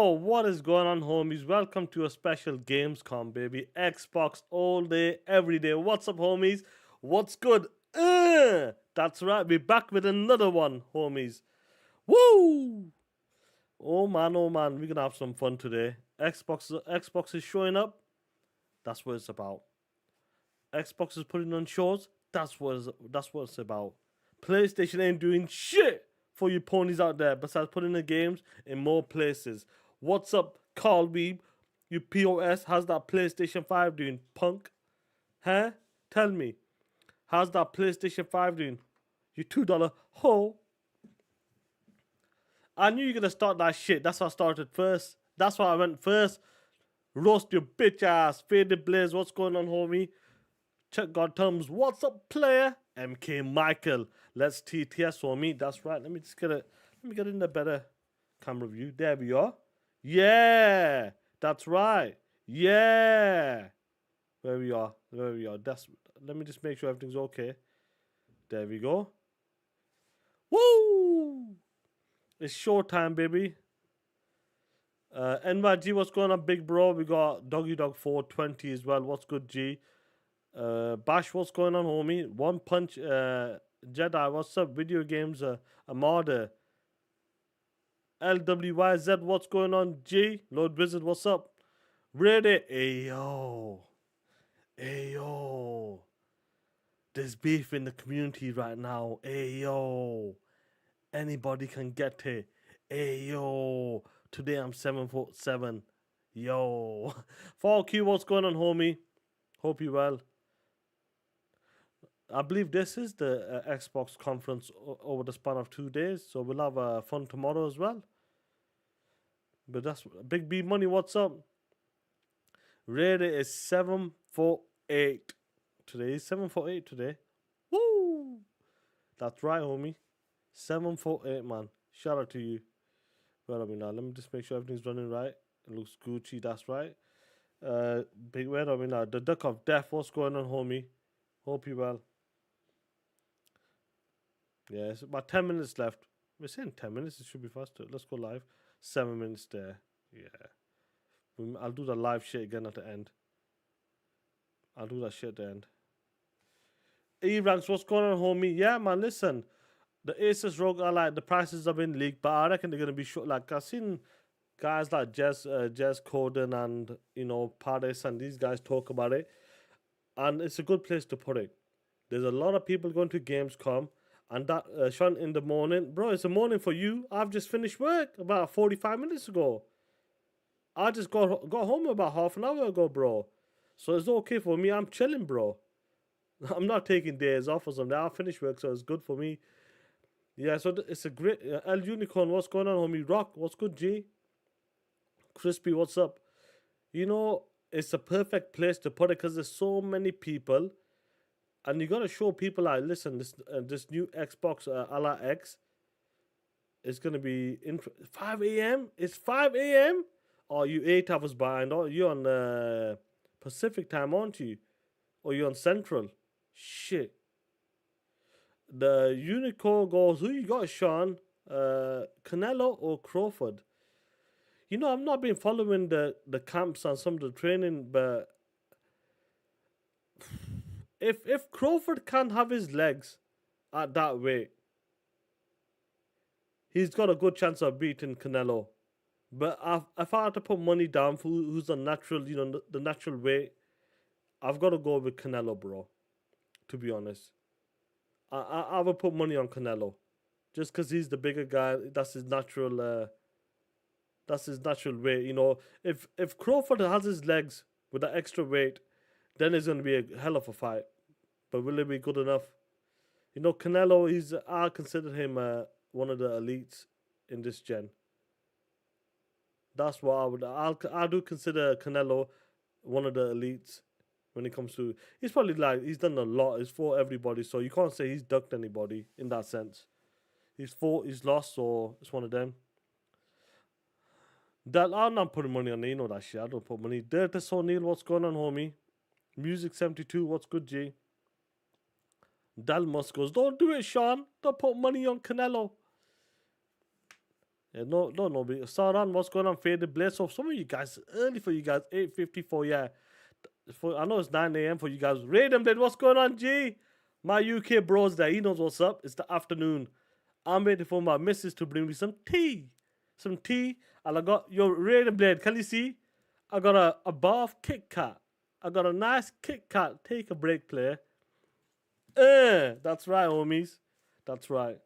Oh, what is going on, homies? Welcome to a special Gamescom, baby. Xbox all day, every day. What's up, homies? What's good? That's right, we're back with another one, homies. Woo! Oh man, we're gonna have some fun today. Xbox is showing up. That's what it's about. Xbox is putting on shows. That's what it's about. PlayStation ain't doing shit for you ponies out there besides putting the games in more places. What's up, Carl Weeb? You POS, how's that PlayStation 5 doing, punk? Huh? Tell me. How's that PlayStation 5 doing? You $2 ho. I knew you were gonna start that shit. That's why I started first. That's why I went first. Roast your bitch ass. Faded Blaze, what's going on, homie? Check God terms. What's up, player? MK Michael. Let's TTS for me. That's right. Let me just get it. Let me get in a better camera view. There we are. Yeah. That's right. Yeah. Where we are. Where we are. That's. Let me just make sure everything's okay. There we go. Woo! It's showtime, baby. NYG, what's going on, big bro? We got Doggy Dog 420 as well. What's good, G? Bash, what's going on, homie? One Punch, Jedi, what's up? Video games, Armada. LWYZ, what's going on? G, Lord Wizard, what's up? Ready? Ayo. Ayo. There's beef in the community right now. Ayo. Anybody can get it. Ayo. Today I'm 7'7". Yo. 4Q, what's going on, homie? Hope you well. I believe this is the Xbox conference over the span of 2 days, so we'll have fun tomorrow as well. But that's Big B Money. What's up? Rated is 748 today. 748 today. Woo! That's right, homie. 748, man. Shout out to you. Where are we now? Let me just make sure everything's running right. It looks Gucci. That's right. Where are we now? The Duck of Death. What's going on, homie? Hope you well. Yeah, it's about 10 minutes left. We're saying 10 minutes. It should be faster. Let's go live. 7 minutes there. Yeah. I'll do the live shit again at the end. I'll do that shit at the end. E-Ranks, what's going on, homie? Yeah, man, listen. The Asus ROG are like, the prices have been leaked, but I reckon they're going to be short. Like, I've seen guys like Jez Corden and, Paris and these guys talk about it. And it's a good place to put it. There's a lot of people going to Gamescom. And that, Sean, in the morning, bro, it's a morning for you. I've just finished work about 45 minutes ago. I just got home about half an hour ago, bro. So it's okay for me. I'm chilling, bro. I'm not taking days off or something. I finished work, so it's good for me. Yeah, so it's a great... El Unicorn, what's going on, homie? Rock, what's good, G? Crispy, what's up? It's a perfect place to put it because there's so many people. And you gotta show people like, listen, this new Xbox a la X is gonna be 5 a.m. It's 5 a.m. Or you 8 hours behind? Or you on Pacific time, aren't you? Or you on Central? Shit. The Unicorn goes, who you got, Sean? Canelo or Crawford? I've not been following the camps and some of the training, but if Crawford can't have his legs at that weight, he's got a good chance of beating Canelo. But if I had to put money down for who's the natural, the natural weight, I've got to go with Canelo, bro. To be honest, I would put money on Canelo, just because he's the bigger guy. That's his natural. That's his natural weight. If Crawford has his legs with that extra weight, then it's gonna be a hell of a fight. But will it be good enough? Canelo. I consider him one of the elites in this gen. That's what I do consider Canelo one of the elites when it comes to. He's probably like he's done a lot. It's for everybody, so you can't say he's ducked anybody in that sense. He's lost, so it's one of them. That I'm not putting money on. That shit. I don't put money. Dirtus O'Neill, what's going on, homie? Music 72, what's good, G? Dalmus goes, don't do it, Sean. Don't put money on Canelo. Yeah, no, no. Sauron, what's going on? Faded Blade. So some of you guys, early for you guys, 8:54. Yeah, I know it's 9 a.m. for you guys. Raiden Blade, what's going on, G? My UK bros there, he knows what's up. It's the afternoon. I'm waiting for my missus to bring me some tea. Some tea. And I got your Raiden Blade. Can you see? I got a bath Kit Kat. I got a nice Kit Kat. Take a break, player. That's right, homies. That's right.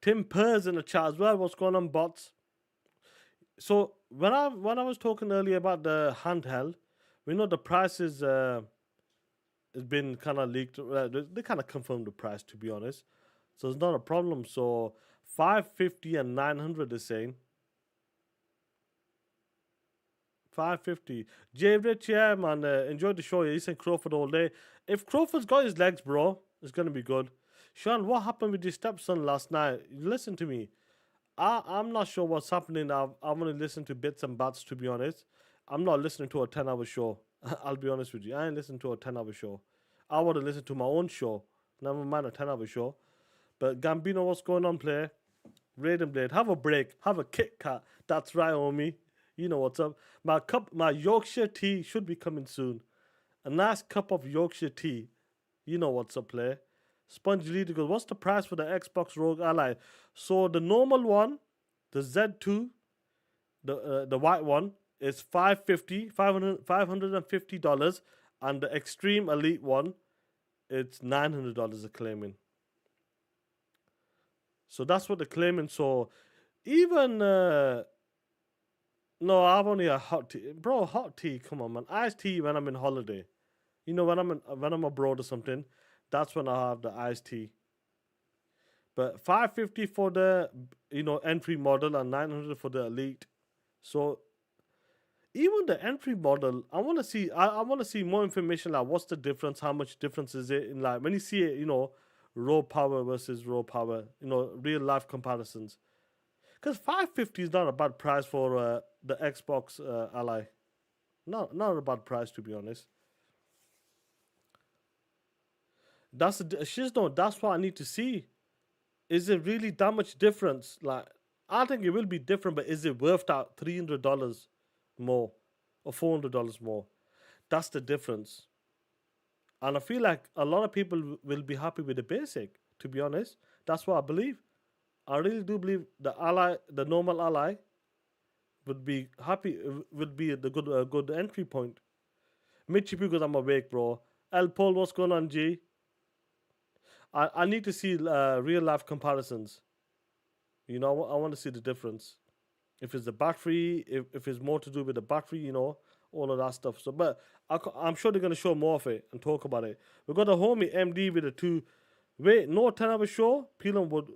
Tim Purr's in the chat as well. What's going on, bots? So when I was talking earlier about the handheld, we know the price is has been kind of leaked. They kind of confirmed the price, to be honest. So it's not a problem. So 550 and 900 is saying 550. Jay Rich, yeah, man. Enjoyed the show. He said Crawford all day. If Crawford's got his legs, bro, it's gonna be good. Sean, what happened with your stepson last night? Listen to me. I'm not sure what's happening. I'm gonna listen to bits and bats, to be honest. I'm not listening to a 10-hour show. I'll be honest with you. I ain't listening to a 10-hour show. I want to listen to my own show. Never mind a 10-hour show. But Gambino, what's going on, player? Raiden Blade, have a break. Have a Kit Kat. That's right, homie. You know what's up. My Yorkshire tea should be coming soon. A nice cup of Yorkshire tea. You know what's up, player. Sponge Leader goes, what's the price for the Xbox Rogue Ally? So the normal one, the Z2, the white one, is $550, and the Extreme Elite one, it's $900 a claiming. So that's what they're claiming. So even no, I've only a hot tea, bro. Hot tea, come on, man. Iced tea when I'm in holiday. You know, when I'm abroad or something, that's when I have the iced tea. But 550 for the entry model and 900 for the elite. So even the entry model, I want to see. I want to see more information. Like, what's the difference? How much difference is it in, like, when you see it? Raw power versus raw power. Real life comparisons. Because 550 is not a bad price for the Xbox Ally. Not a bad price, to be honest. That's what I need to see. Is it really that much difference? Like, I think it will be different, but is it worth that $300 more or $400 more? That's the difference. And I feel like a lot of people will be happy with the basic, to be honest. That's what I believe. I really do believe the normal Ally would be happy, would be the good entry point. Mitchy, because I'm awake, bro. El Paul, what's going on, G? I need to see real life comparisons. I want to see the difference. If it's the battery, if it's more to do with the battery, all of that stuff. So, but I'm sure they're going to show more of it and talk about it. We've got a homie MD with a 2. Wait, no 10-hour show? Peelan would.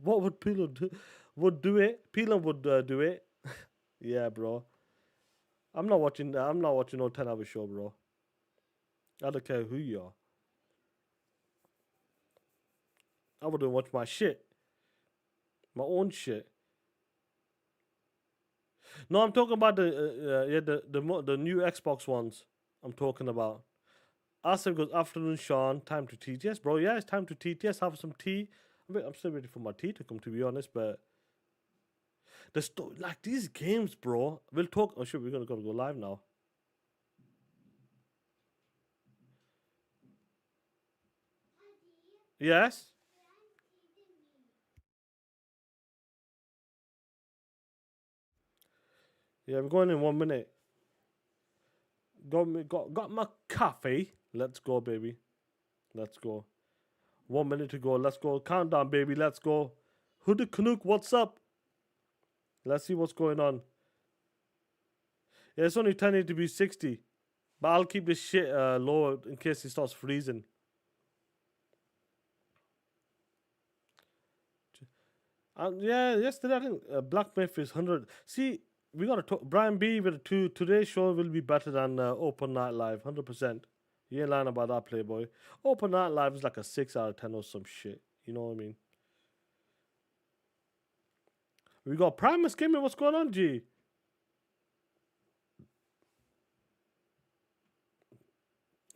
What would Peelan do? Would do it? Peelan would do it. Yeah, bro. I'm not watching no 10-hour show, bro. I don't care who you are. I wouldn't watch my shit. My own shit. No, I'm talking about the new Xbox ones. I'm talking about. Asif goes, afternoon, Sean. Time to teach. Yes, bro. Yeah, it's time to teach. Yes, have some tea. I'm still waiting for my tea to come, to be honest. But like these games, bro. We'll talk. Oh shit, we're gonna go live now. Yes. Yeah, we're going in 1 minute. Got my coffee. Let's go, baby. Let's go. 1 minute to go. Let's go. Countdown, baby. Let's go. Hoodie Canuck, what's up? Let's see what's going on. Yeah, it's only turning to be 60. But I'll keep this shit lower in case it starts freezing. Yeah, yesterday I think Black Myth is 100. See, we got to talk. Brian B with a 2. Today's show will be better than Open Night Live, 100%. You ain't lying about that, Playboy. Open Night Live is like a 6 out of 10 or some shit. You know what I mean? We got Primus Gaming. What's going on, G?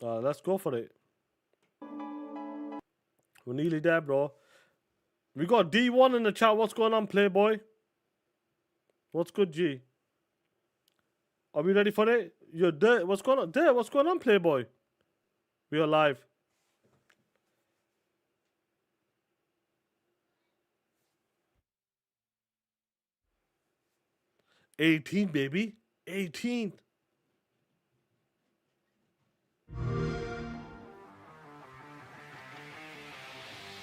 Let's go for it. We're nearly there, bro. We got D1 in the chat. What's going on, Playboy? What's good, G? Are we ready for it? You're there. What's going on? There. What's going on, Playboy? We are live. 18, baby. 18.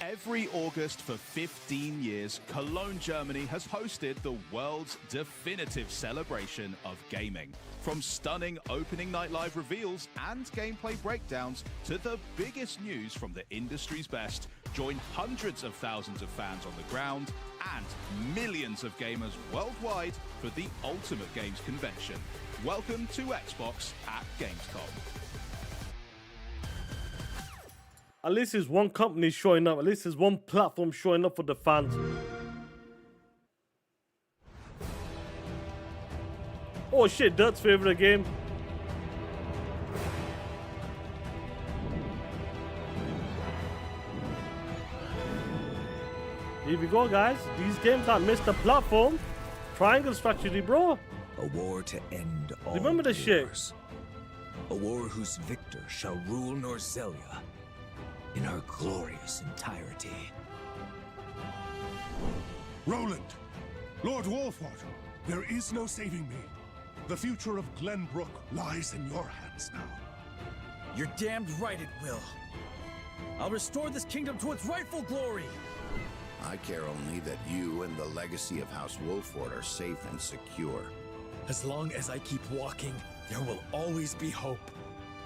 Every August for 15 years, Cologne, Germany has hosted the world's definitive celebration of gaming. From stunning opening night live reveals and gameplay breakdowns to the biggest news from the industry's best, join hundreds of thousands of fans on the ground and millions of gamers worldwide for the ultimate games convention. Welcome to Xbox at Gamescom. At least there's one company showing up. At least there's one platform showing up for the fans. Oh shit, Dirt's favorite game. Here we go, guys. These games aren't missed the platform. Triangle strategy, bro. A war to end all Remember the shit. wars. A war whose victor shall rule Norzelia in her glorious entirety. Roland, Lord Wolfwater, there is no saving me. The future of Glenbrook lies in your hands now. You're damned right it will. I'll restore this kingdom to its rightful glory. I care only that you and the legacy of House Wolford are safe and secure. As long as I keep walking, there will always be hope.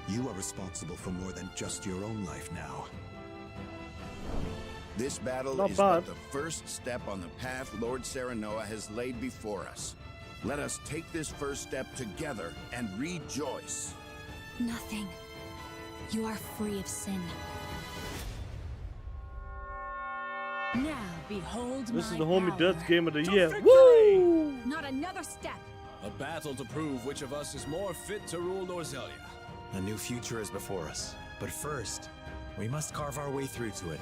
You are responsible for more than just your own life now. This battle Not is bad. but the first step on the path Lord Serenoa has laid before us. Let us take this first step together and rejoice. Nothing. You are free of sin. Now behold This is my the homie power. Dirt's game of the year. victory! Woo! Not another step. A battle to prove which of us is more fit to rule Norzelia. A new future is before us. But first, we must carve our way through to it.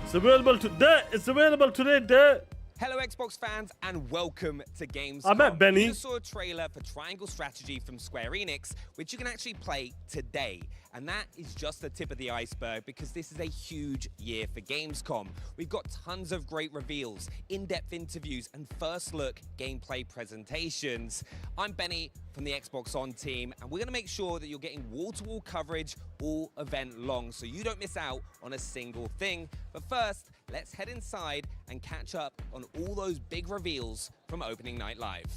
It's available today. It's available today, Dirt. Hello Xbox fans and welcome to Gamescom. I met Benny. You just saw a trailer for Triangle Strategy from Square Enix, which you can actually play today. And that is just the tip of the iceberg because this is a huge year for Gamescom. We've got tons of great reveals, in-depth interviews, and first look gameplay presentations. I'm Benny from the Xbox On team, and we're gonna make sure that you're getting wall-to-wall coverage all event long, so you don't miss out on a single thing. But first, let's head inside and catch up on all those big reveals from Opening Night Live.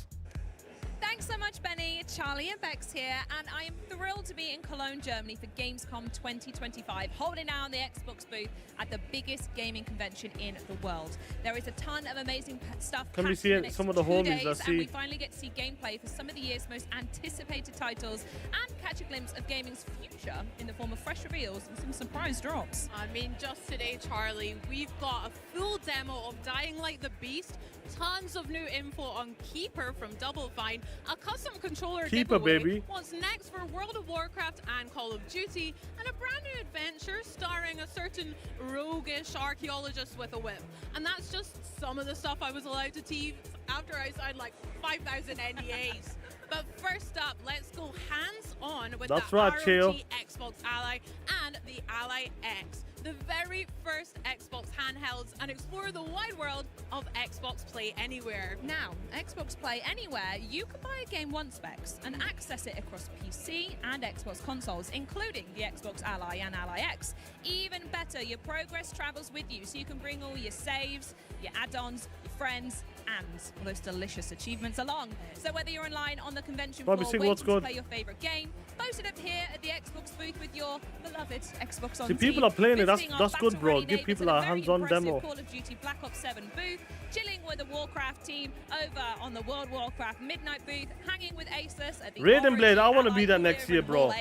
Thanks so much, Benny. Charlie and Bex here, and I am thrilled to be in Cologne, Germany for Gamescom 2025, holding down the Xbox booth at the biggest gaming convention in the world. There is a ton of amazing stuff. Can we packed see in it? the next Some of the 2 homies, days, let's and see. we finally get to see gameplay for some of the year's most anticipated titles and catch a glimpse of gaming's future in the form of fresh reveals and some surprise drops. I mean, just today, Charlie, we've got a full demo of Dying Like the Beast, tons of new info on Keeper from Double Fine, a custom controller Keeper, giveaway, baby. what's next for World of Warcraft and Call of Duty, and a brand new adventure starring a certain roguish archaeologist with a whip. And that's just some of the stuff I was allowed to tease after I signed like 5,000 NDAs. But first up, let's go hands-on with That's the right, ROG Chill. Xbox Ally and the Ally X, the very first Xbox handhelds, and explore the wide world of Xbox Play Anywhere. Now, Xbox Play Anywhere, you can buy a game once specs and access it across PC and Xbox consoles, including the Xbox Ally and Ally X. Even better, your progress travels with you, so you can bring all your saves, your add-ons, your friends, and all those delicious achievements along. So whether you're online on the convention Bobby, floor sing waiting what's to good. play your favorite game, posted up here at the Xbox booth with your beloved Xbox On See, people team, are playing it. visiting That's our good, bro. battle-ready Give neighbours people at a very hands-on impressive demo. Call of Duty Black Ops 7 booth, chilling with the Warcraft team over on the World Warcraft Midnight booth, hanging with Asus at the Raiden Blade, I want to be there next year, bro.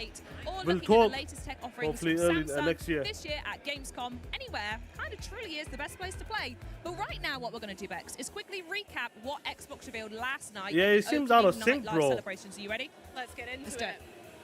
We'll talk, the latest tech offerings hopefully from early Samsung. next year. This year at Gamescom, anywhere kind of truly is the best place to play. But right now, what we're going to do, Bex, is quickly recap what Xbox revealed last night. Yeah, at the it seems out of Opening sync, Night Live bro. Celebrations. Are you ready? Let's get into Let's do it. it.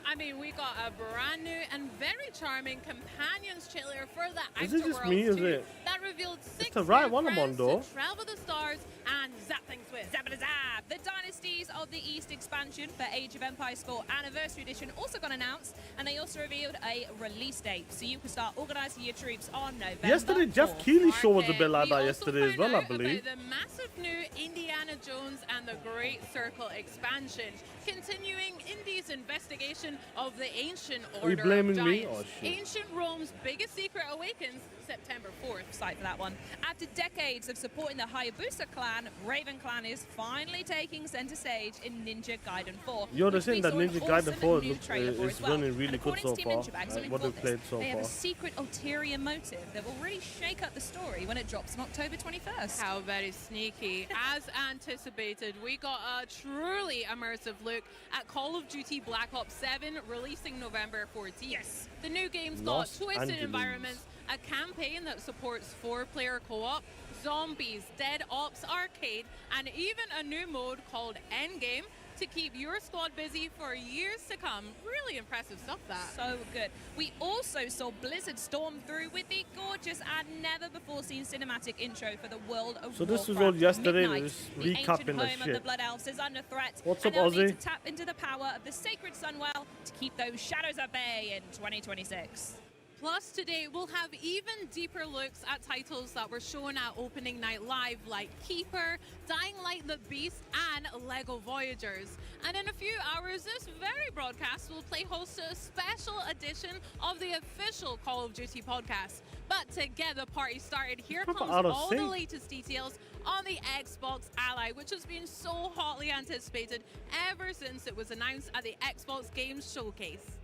I mean, we got a brand new and very charming companions trailer for the Is it Outer just Worlds me, is 2 it? that revealed 6 the right new one I'm on, friends though. to travel the stars and zap things with. Zap-a-da-zap! The Dynasties of the East expansion for Age of Empires 4 Anniversary Edition also got announced, and they also revealed a release date, so you can start organising your troops on November Yesterday, Jeff 4th. Keighley's show was a bit like We that also yesterday as found well, I out believe. about the massive new Indiana Jones and the Great Circle expansion, continuing Indy's investigation of the Ancient Are you Order blaming of me? Giants. Oh, shit. Ancient Rome's biggest secret awakens September 4th. Excited for that one. After decades of supporting the Hayabusa clan, Raven Clan is finally taking center stage in Ninja Gaiden 4. Yo, they're which saying we that saw an Ninja Gaiden awesome 4 new looks trailer for is as well. running really And good according so to far. Team Ninja Bag, something What called they've played this, so they have far. a secret ulterior motive that will really shake up the story when it drops on October 21st. How very sneaky. As anticipated, we got a truly immersive look at Call of Duty Black Ops 7 releasing November 14th. Yes. The new game's Los got twisted Angeles. environments, a campaign that supports 4-player co-op, zombies, Dead Ops Arcade, and even a new mode called Endgame to keep your squad busy for years to come. Really impressive stuff, that. So good. We also saw Blizzard storm through with the gorgeous and never-before-seen cinematic intro for the World of So this was Warcraft. all yesterday, Midnight, just the ancient recapping the home of shit. the Blood Elves is under threat. What's and up, they'll need Ozzy? to tap into the power of the sacred Sunwell to keep those shadows at bay in 2026. Plus, today we'll have even deeper looks at titles that were shown at Opening Night Live, like Keeper, Dying Light the Beast, and LEGO Voyagers. And in a few hours, this very broadcast will play host to a special edition of the official Call of Duty podcast. But to get the party started, here Proper comes out of all sync. the latest details on the Xbox Ally, which has been so hotly anticipated ever since it was announced at the Xbox Games Showcase.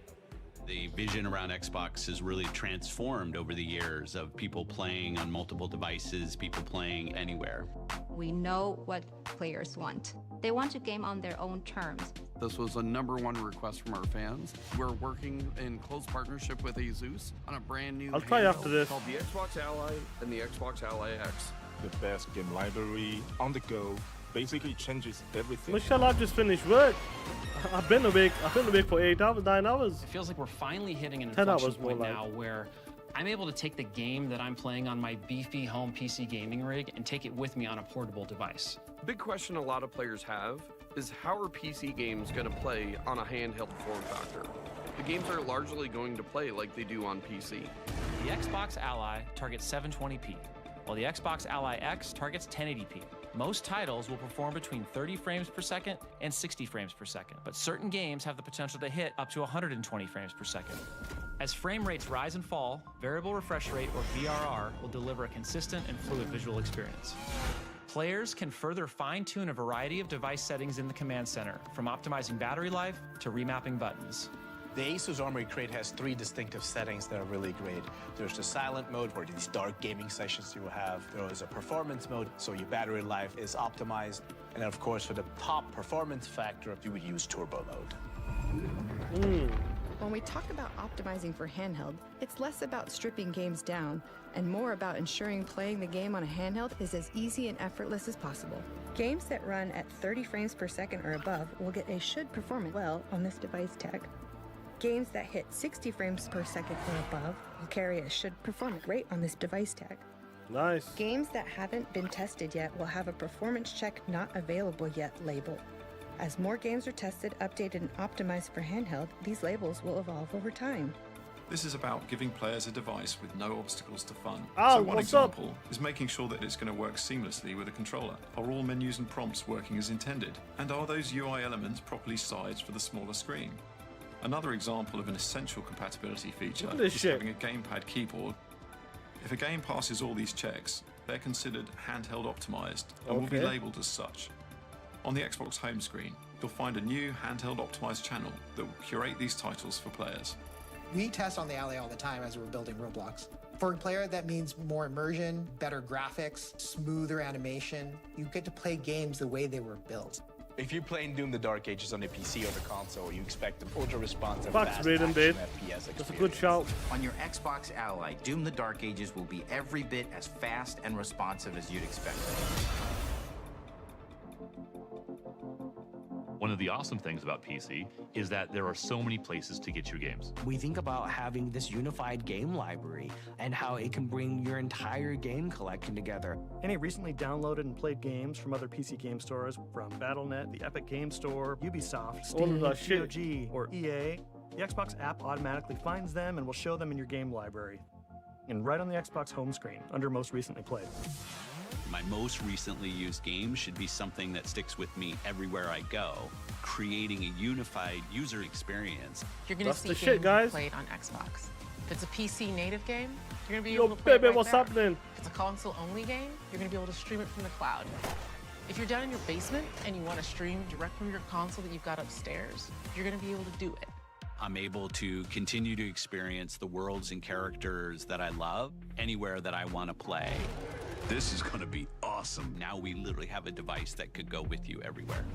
The vision around Xbox has really transformed over the years of people playing on multiple devices, people playing anywhere. We know what players want. They want to game on their own terms. This was a #1 request from our fans. We're working in close partnership with Asus on a brand new I'll try after this. called the Xbox Ally and the Xbox Ally X. The best game library on the go. Basically changes everything. Michelle, I've just finished work. I've been awake for 8 hours, 9 hours. It feels like we're finally hitting an 10 inflection hours more point like. now where I'm able to take the game that I'm playing on my beefy home PC gaming rig and take it with me on a portable device. The big question a lot of players have is how are PC games going to play on a handheld form factor? The games are largely going to play like they do on PC. The Xbox Ally targets 720p, while the Xbox Ally X targets 1080p. Most titles will perform between 30 frames per second and 60 frames per second, but certain games have the potential to hit up to 120 frames per second. As frame rates rise and fall, variable refresh rate, or VRR, will deliver a consistent and fluid visual experience. Players can further fine-tune a variety of device settings in the command center, from optimizing battery life to remapping buttons. The Asus Armory Crate has 3 distinctive settings that are really great. There's the silent mode for these dark gaming sessions you will have. There is a performance mode, so your battery life is optimized. And then, of course, for the top performance factor, you would use turbo mode. When we talk about optimizing for handheld, it's less about stripping games down and more about ensuring playing the game on a handheld is as easy and effortless as possible. Games that run at 30 frames per second or above will get a should perform well on this device tag. Games that hit 60 frames per second or above will carry a should perform great on this device tag. Nice. Games that haven't been tested yet will have a performance check not available yet label. As more games are tested, updated, and optimized for handheld, these labels will evolve over time. This is about giving players a device with no obstacles to fun. Oh, so one what's up? example is making sure that it's going to work seamlessly with a controller. Are all menus and prompts working as intended? And are those UI elements properly sized for the smaller screen? Another example of an essential compatibility feature Look at this is shit. having a gamepad keyboard. If a game passes all these checks, they're considered handheld optimized and will be Okay. labeled as such. On the Xbox home screen, you'll find a new handheld optimized channel that will curate these titles for players. We test on the Ally all the time as we're building Roblox. For a player, that means more immersion, better graphics, smoother animation. You get to play games the way they were built. If you're playing Doom the Dark Ages on the PC or the console, you expect an ultra-responsive, Facts, fast Raiden, action babe. FPS That's a good shout. On your Xbox Ally, Doom the Dark Ages will be every bit as fast and responsive as you'd expect. One of the awesome things about PC is that there are so many places to get your games. We think about having this unified game library and how it can bring your entire game collection together. Any recently downloaded and played games from other PC game stores, from Battle.net, the Epic Game Store, Ubisoft, Steam, GOG, or EA, the Xbox app automatically finds them and will show them in your game library. And right on the Xbox home screen, under Most Recently Played. My most recently used game should be something that sticks with me everywhere I go, creating a unified user experience. You're going to see shit, games guys. played on Xbox. If it's a PC native game, you're going to be Yo, able to play baby, it right what's there. happening? If it's a console-only game, you're going to be able to stream it from the cloud. If you're down in your basement and you want to stream direct from your console that you've got upstairs, you're going to be able to do it. I'm able to continue to experience the worlds and characters that I love anywhere that I want to play. This is going to be awesome. Now we literally have a device that could go with you everywhere.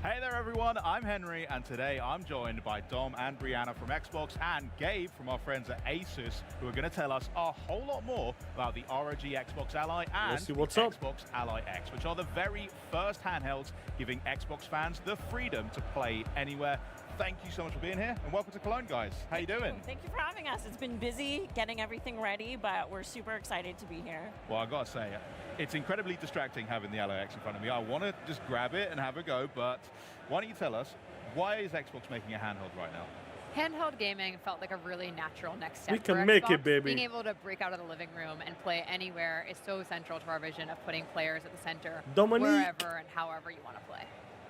Hey there everyone, I'm Henry, and today I'm joined by Dom and Brianna from Xbox and Gabe from our friends at Asus, who are going to tell us a whole lot more about the ROG Xbox Ally and the Xbox Ally X, which are the very first handhelds giving Xbox fans the freedom to play anywhere. Thank you so much for being here, and welcome to Cologne, guys. How you doing? Thank you for having us. It's been busy getting everything ready, but we're super excited to be here. Well, I gotta say, it's incredibly distracting having the Ally X in front of me. I want to just grab it and have a go, but why don't you tell us, why is Xbox making a handheld right now? Handheld gaming felt like a really natural next step. We can for make Xbox. it, baby. Being able to break out of the living room and play anywhere is so central to our vision of putting players at the center, Dominique. wherever and however you want to play.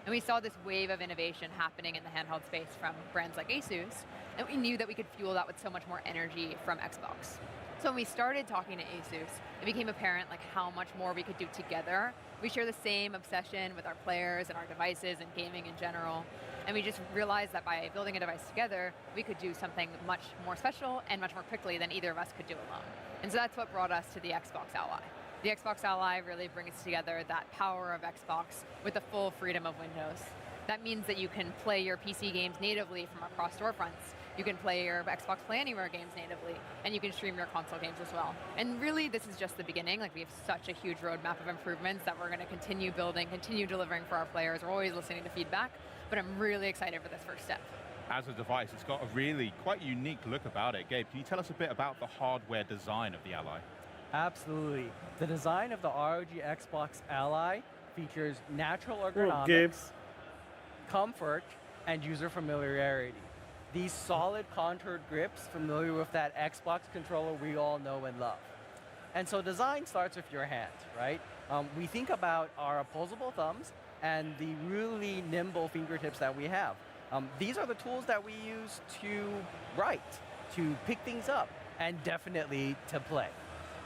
And we saw this wave of innovation happening in the handheld space from brands like Asus, and we knew that we could fuel that with so much more energy from Xbox. So when we started talking to Asus, it became apparent like how much more we could do together. We share the same obsession with our players and our devices and gaming in general. And we just realized that by building a device together, we could do something much more special and much more quickly than either of us could do alone. And so that's what brought us to the Xbox Ally. The Xbox Ally really brings together that power of Xbox with the full freedom of Windows. That means that you can play your PC games natively from across storefronts. You can play your Xbox Play Anywhere games natively, and you can stream your console games as well. And really, this is just the beginning. Like, we have such a huge roadmap of improvements that we're going to continue building, continue delivering for our players. We're always listening to feedback, but I'm really excited for this first step. As a device, it's got a really quite unique look about it. Gabe, can you tell us a bit about the hardware design of the Ally? Absolutely. The design of the ROG Xbox Ally features natural Gabe. ergonomics, comfort, and user familiarity. These solid contoured grips familiar with that Xbox controller we all know and love. And so design starts with your hand, right? We think about our opposable thumbs and the really nimble fingertips that we have. These are the tools that we use to write, to pick things up, and definitely to play.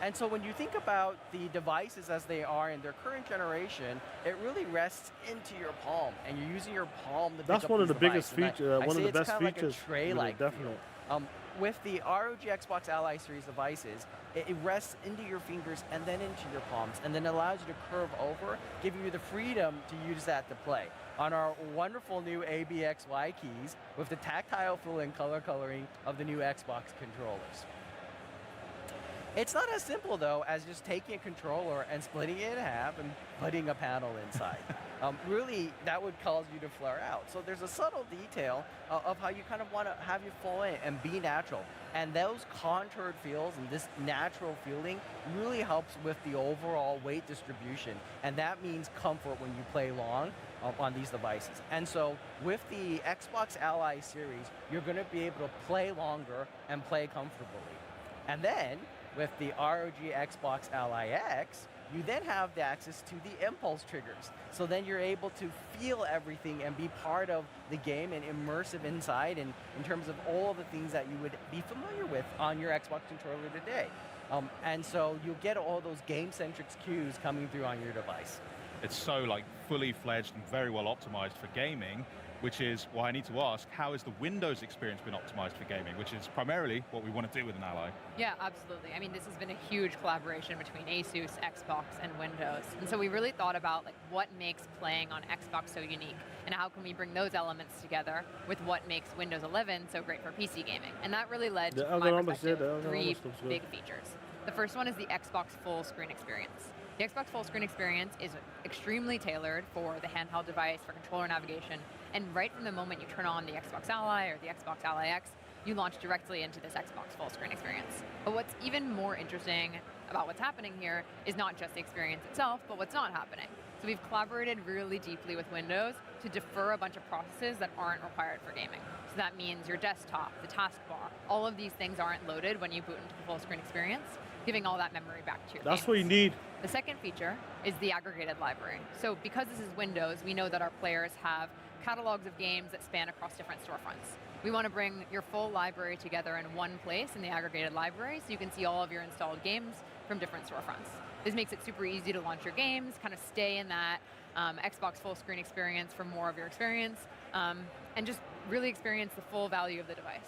And so when you think about the devices as they are in their current generation, it really rests into your palm, and you're using your palm to pick That's up one of these the biggest devices. features, one of the best It's features. like a tray-like really, definitely. feel. With the ROG Xbox Ally series devices, it rests into your fingers and then into your palms, and then allows you to curve over, giving you the freedom to use that to play. On our wonderful new ABXY keys with the tactile feel and color coloring of the new Xbox controllers. It's not as simple, though, as just taking a controller and splitting it in half and putting a panel inside. Really, that would cause you to flare out. So there's a subtle detail of how you kind of want to have you fall in and be natural. And those contoured feels and this natural feeling really helps with the overall weight distribution. And that means comfort when you play long on these devices. And so with the Xbox Ally series, you're going to be able to play longer and play comfortably. And then with the ROG Xbox Ally X, you then have the access to the impulse triggers. So then you're able to feel everything and be part of the game and immersive inside in terms of all the things that you would be familiar with on your Xbox controller today. And so you'll get all those game-centric cues coming through on your device. It's so like fully fledged and very well optimized for gaming, which is why I need to ask, how has the Windows experience been optimized for gaming, which is primarily what we want to do with an Ally? Yeah, absolutely. I mean, this has been a huge collaboration between Asus, Xbox, and Windows. And so we really thought about like what makes playing on Xbox so unique, and how can we bring those elements together with what makes Windows 11 so great for PC gaming. And that really led to, from my perspective, three big features. The first one is the Xbox full screen experience. The Xbox full screen experience is extremely tailored for the handheld device, for controller navigation, and right from the moment you turn on the Xbox Ally or the Xbox Ally X, you launch directly into this Xbox full screen experience. But what's even more interesting about what's happening here is not just the experience itself, but what's not happening. So we've collaborated really deeply with Windows to defer a bunch of processes that aren't required for gaming. So that means your desktop, the taskbar, all of these things aren't loaded when you boot into the full screen experience, giving all that memory back to your That's games. what you need. The second feature is the aggregated library. So because this is Windows, we know that our players have catalogs of games that span across different storefronts. We want to bring your full library together in one place in the aggregated library so you can see all of your installed games from different storefronts. This makes it super easy to launch your games, kind of stay in that Xbox full screen experience for more of your experience, and just really experience the full value of the device.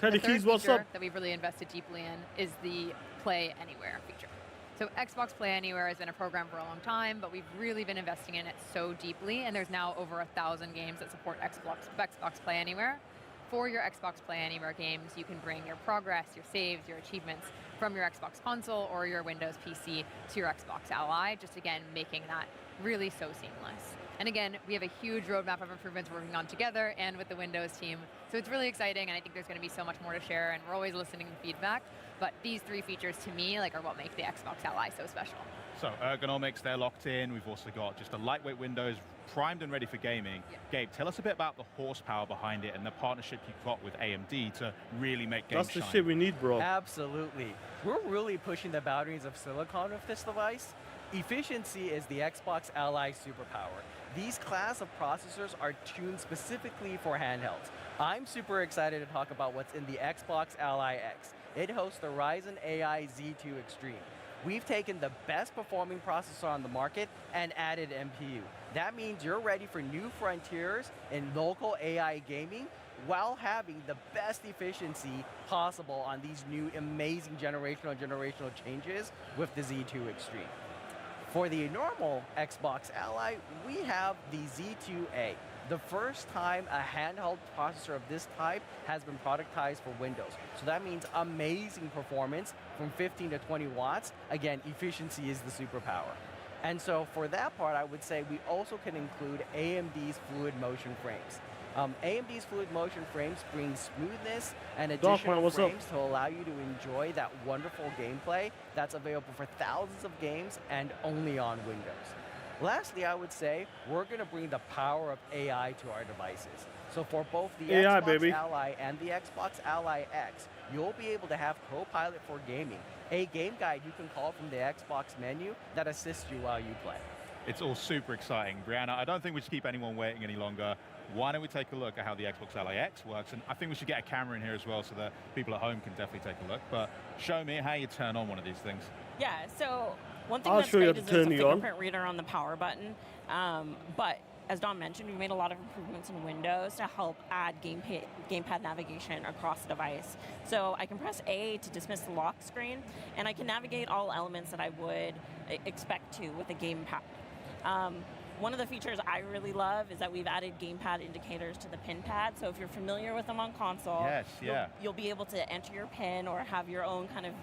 Teddy The third Keys, what's feature up? that we've really invested deeply in is the Play Anywhere feature. So Xbox Play Anywhere has been a program for a long time, but we've really been investing in it so deeply, and there's now over 1,000 games that support Xbox Play Anywhere. For your Xbox Play Anywhere games, you can bring your progress, your saves, your achievements from your Xbox console or your Windows PC to your Xbox Ally, just again, making that really so seamless. And again, we have a huge roadmap of improvements we're working on together and with the Windows team. So it's really exciting, and I think there's going to be so much more to share, and we're always listening to feedback. But these three features, to me, are what make the Xbox Ally so special. So ergonomics, they're locked in. We've also got just a lightweight Windows primed and ready for gaming. Yeah. Gabe, tell us a bit about the horsepower behind it and the partnership you've got with AMD to really make games That's the shine. shit we need, bro. Absolutely. We're really pushing the boundaries of silicon with this device. Efficiency is the Xbox Ally superpower. These class of processors are tuned specifically for handhelds. I'm super excited to talk about what's in the Xbox Ally X. It hosts the Ryzen AI Z2 Extreme. We've taken the best performing processor on the market and added MPU. That means you're ready for new frontiers in local AI gaming while having the best efficiency possible on these new amazing generational changes with the Z2 Extreme. For the normal Xbox Ally, we have the Z2A, the first time a handheld processor of this type has been productized for Windows. So that means amazing performance from 15 to 20 watts. Again, efficiency is the superpower. And so for that part, I would say we also can include AMD's Fluid Motion frames. AMD's Fluid Motion frames bring smoothness and additional frames to allow you to enjoy that wonderful gameplay that's available for thousands of games and only on Windows. Lastly, I would say we're going to bring the power of AI to our devices. So for both the Xbox Ally and the Xbox Ally X, you'll be able to have Copilot for gaming, a game guide you can call from the Xbox menu that assists you while you play. It's all super exciting. Brianna, I don't think we should keep anyone waiting any longer. Why don't we take a look at how the Xbox Ally X works? And I think we should get a camera in here as well so that people at home can definitely take a look. But show me how you turn on one of these things. Yeah, so one thing that's great is there's a fingerprint reader on the power button. But as Dom mentioned, we made a lot of improvements in Windows to help add gamepad navigation across the device. So I can press A to dismiss the lock screen, and I can navigate all elements that I would expect to with a gamepad. One of the features I really love is that we've added gamepad indicators to the pin pad. So if you're familiar with them on console, you'll be able to enter your pin or have your own kind of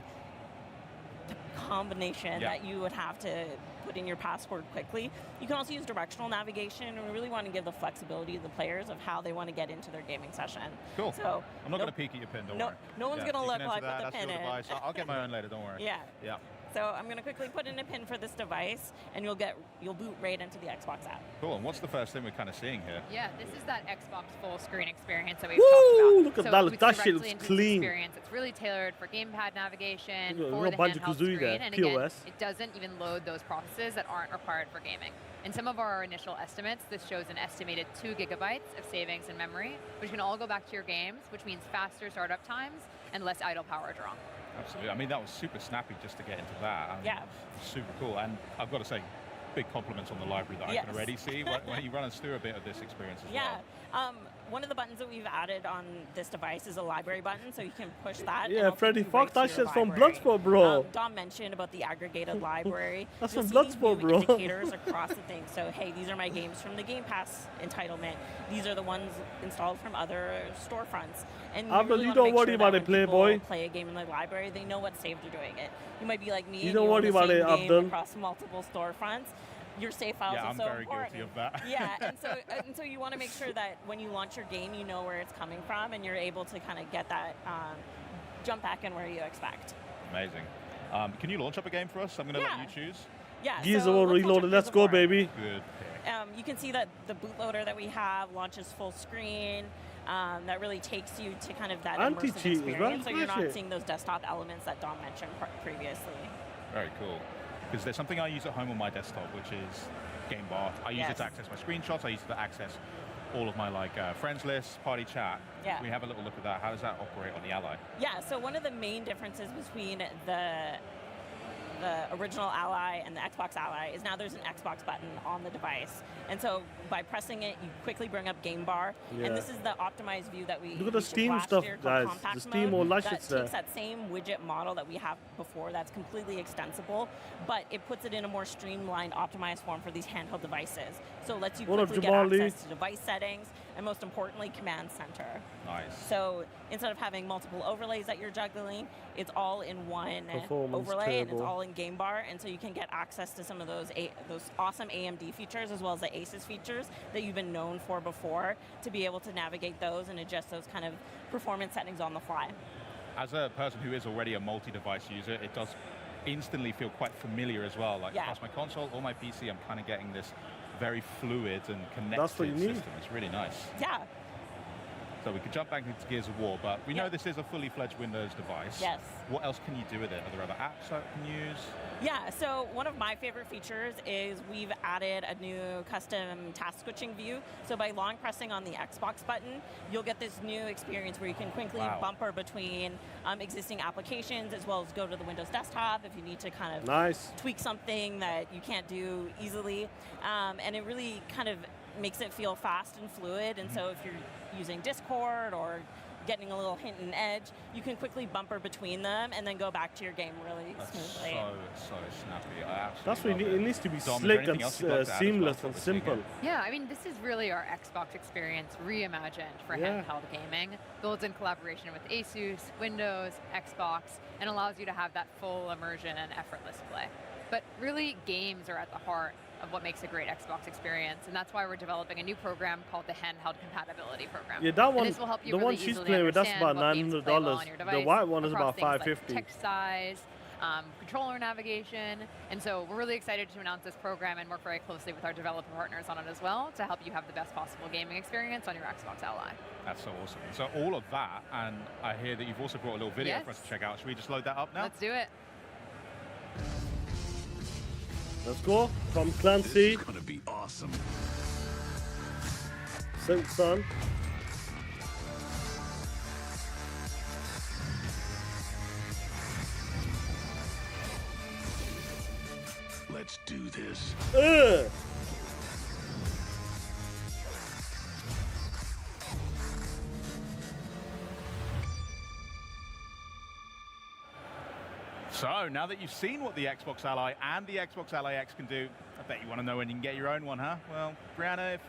combination that you would have to put in your password quickly. You can also use directional navigation, and we really want to give the flexibility to the players of how they want to get into their gaming session. Cool. So I'm not going to peek at your pin, don't worry. No one's going to look like what the That's pin your is. device. I'll get my own later, don't worry. Yeah. So I'm going to quickly put in a pin for this device, and you'll boot right into the Xbox app. Cool. And what's the first thing we're kind of seeing here? Yeah, this is that Xbox full screen experience that we've talked about. Look at that. That shit looks clean. It's really tailored for gamepad navigation, Look, for the handheld screen, there, and POS. again, it doesn't even load those processes that aren't required for gaming. In some of our initial estimates, this shows an estimated 2 gigabytes of savings in memory, which can all go back to your games, which means faster startup times and less idle power draw. Absolutely. I mean, that was super snappy just to get into that. I mean, super cool. And I've got to say, big compliments on the library that I can already see. When you run us through a bit of this experience as well. one of the buttons that we've added on this device is a library button, so you can push that. Yeah, Freddy Fox, that shit's from Bloodsport, bro. Dom mentioned about the aggregated library. That's You'll from see these Bloodsport, new bro. Indicators across the thing. So hey, these are my games from the Game Pass entitlement. These are the ones installed from other storefronts. And Abdul, really you wanna don't make worry sure about that it, when people Playboy. Play a game in the library, they know what save they're doing it. You might be like me. You and don't you own worry the about same it, game Abdul. across multiple storefronts. Your save files Yeah, are I'm so very important. guilty of that. Yeah, and so you want to make sure that when you launch your game, you know where it's coming from, and you're able to kind of get that jump back in where you expect. Amazing. Can you launch up a game for us? I'm going to let you choose. Yeah. Gears so of War let's launch Reloaded. up Let's Gears of go, War. baby. Good. You can see that the bootloader that we have launches full screen. That really takes you to kind of that immersive Anti-cheat as well. experience, so you're Smash not it. seeing those desktop elements that Dom mentioned previously. Very cool. Because there's something I use at home on my desktop, which is Game Bar. I use it to access my screenshots. I use it to access all of my friends lists, party chat. Yeah. We have a little look at that. How does that operate on the Ally? Yeah, so one of the main differences between the original Ally and the Xbox Ally is now there's an Xbox button on the device. And so by pressing it, you quickly bring up Game Bar. Yeah. And this is the optimized view that we Look at the featured Steam last stuff, year called guys. Compact The Steam Mode all that that shit's takes there. that same widget model that we have before that's completely extensible, but it puts it in a more streamlined, optimized form for these handheld devices. So it lets you What up, quickly get Jamali? access to device settings, and most importantly, Command Center. Nice. So instead of having multiple overlays that you're juggling, it's all in one Performance overlay, and it's turbo. all in Game Bar, and so you can get access to some of those awesome AMD features as well as the Asus features that you've been known for before, to be able to navigate those and adjust those kind of performance settings on the fly. As a person who is already a multi-device user, it does instantly feel quite familiar as well. Like across my console or my PC, I'm kind of getting this very fluid and connected That's what you need. system. It's really nice. Yeah. So we could jump back into Gears of War, but we know this is a fully fledged Windows device. Yes. What else can you do with it? Are there other apps that you can use? Yeah, so one of my favorite features is we've added a new custom task switching view. So by long pressing on the Xbox button, you'll get this new experience where you can quickly bumper between existing applications, as well as go to the Windows desktop if you need to kind of tweak something that you can't do easily. And it really kind of makes it feel fast and fluid. And so if you're using Discord or getting a little hint and edge, you can quickly bumper between them and then go back to your game really smoothly. So snappy. I absolutely That's what love it needs to be Dom, is there slick and anything else you'd like to add as well seamless to and what we're seeing simple. here? Yeah, I mean, this is really our Xbox experience reimagined for Yeah. handheld gaming. Builds in collaboration with Asus, Windows, Xbox, and allows you to have that full immersion and effortless play. But really, games are at the heart of what makes a great Xbox experience, and that's why we're developing a new program called the Handheld Compatibility Program. Yeah, that And one, this will help you the really one she's easily playing with, that's understand about what games play well $900. on your The device white one is across about things like $550. text size, controller navigation, and so we're really excited to announce this program and work very closely with our developer partners on it as well to help you have the best possible gaming experience on your Xbox Ally. That's so awesome. So all of that, and I hear that you've also brought a little video for us to check out. Should we just load that up now? Let's do it. Let's go. Tom Clancy. This is gonna be awesome. Son. Let's do this. So now that you've seen what the Xbox Ally and the Xbox Ally X can do, I bet you want to know when you can get your own one, huh? Well, Brianna,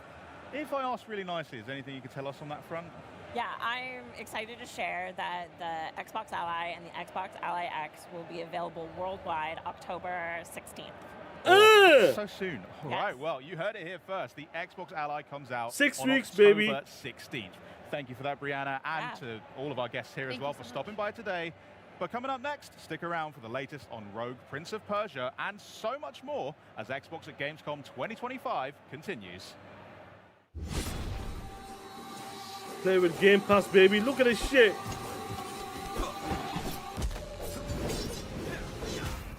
if I ask really nicely, is there anything you could tell us on that front? Yeah, I'm excited to share that the Xbox Ally and the Xbox Ally X will be available worldwide October 16th. So soon. All right, well, you heard it here first. The Xbox Ally comes out 6 on weeks, October baby. 16th. Thank you for that, Brianna, and to all of our guests here as well for stopping by today. But coming up next, stick around for the latest on Rogue, Prince of Persia, and so much more as Xbox at Gamescom 2025 continues. Play with Game Pass, baby. Look at this shit.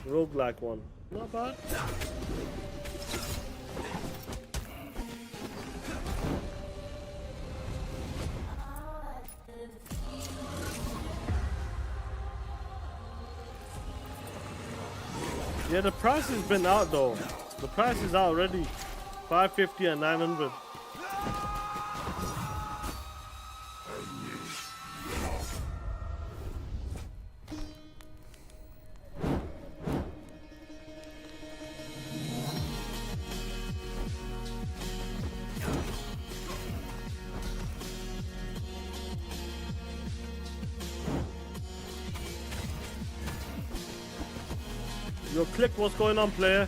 Roguelike one. Not bad. Yeah, the price has been out though. The price is out already. $550 and $900. Yo, click what's going on, player.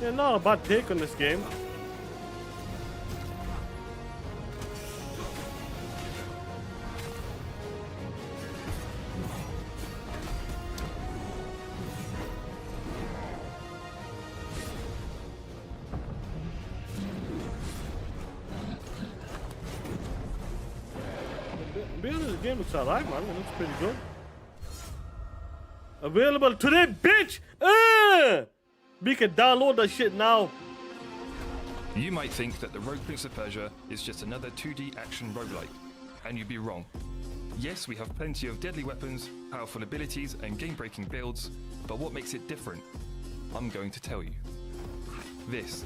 Yeah, not a bad take on this game. The game looks alright, man. It looks pretty good. Available today, bitch! We can download that shit now. You might think that the Rogue Prince of Persia is just another 2D action roguelike, and you'd be wrong. Yes, we have plenty of deadly weapons, powerful abilities, and game-breaking builds, but what makes it different? I'm going to tell you. This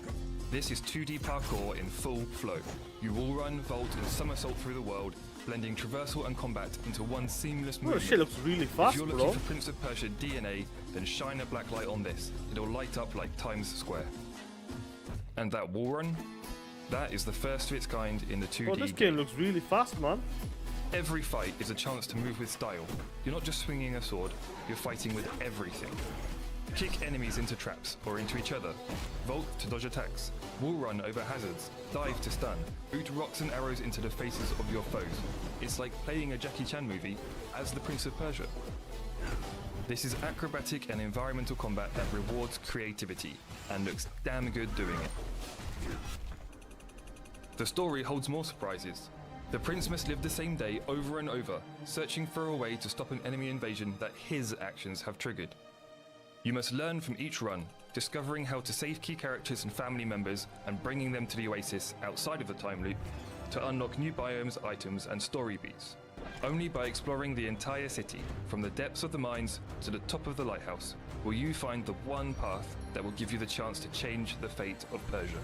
is 2D parkour in full flow. You will run, vault, and somersault through the world, blending traversal and combat into one seamless movement. Oh, shit looks really fast, if you're bro. looking for Prince of Persia DNA, then shine a black light on this. It'll light up like Times Square. And that wall run? That is the first of its kind in the 2D Oh, this game looks really fast, man. Every fight is a chance to move with style. You're not just swinging a sword, you're fighting with everything. Kick enemies into traps or into each other. Vault to dodge attacks. Wall run over hazards. Dive to stun. Boot rocks and arrows into the faces of your foes. It's like playing a Jackie Chan movie as the Prince of Persia. This is acrobatic and environmental combat that rewards creativity and looks damn good doing it. The story holds more surprises. The prince must live the same day over and over, searching for a way to stop an enemy invasion that his actions have triggered. You must learn from each run, discovering how to save key characters and family members and bringing them to the oasis outside of the time loop to unlock new biomes, items, and story beats. Only by exploring the entire city, from the depths of the mines to the top of the lighthouse, will you find the one path that will give you the chance to change the fate of Persia.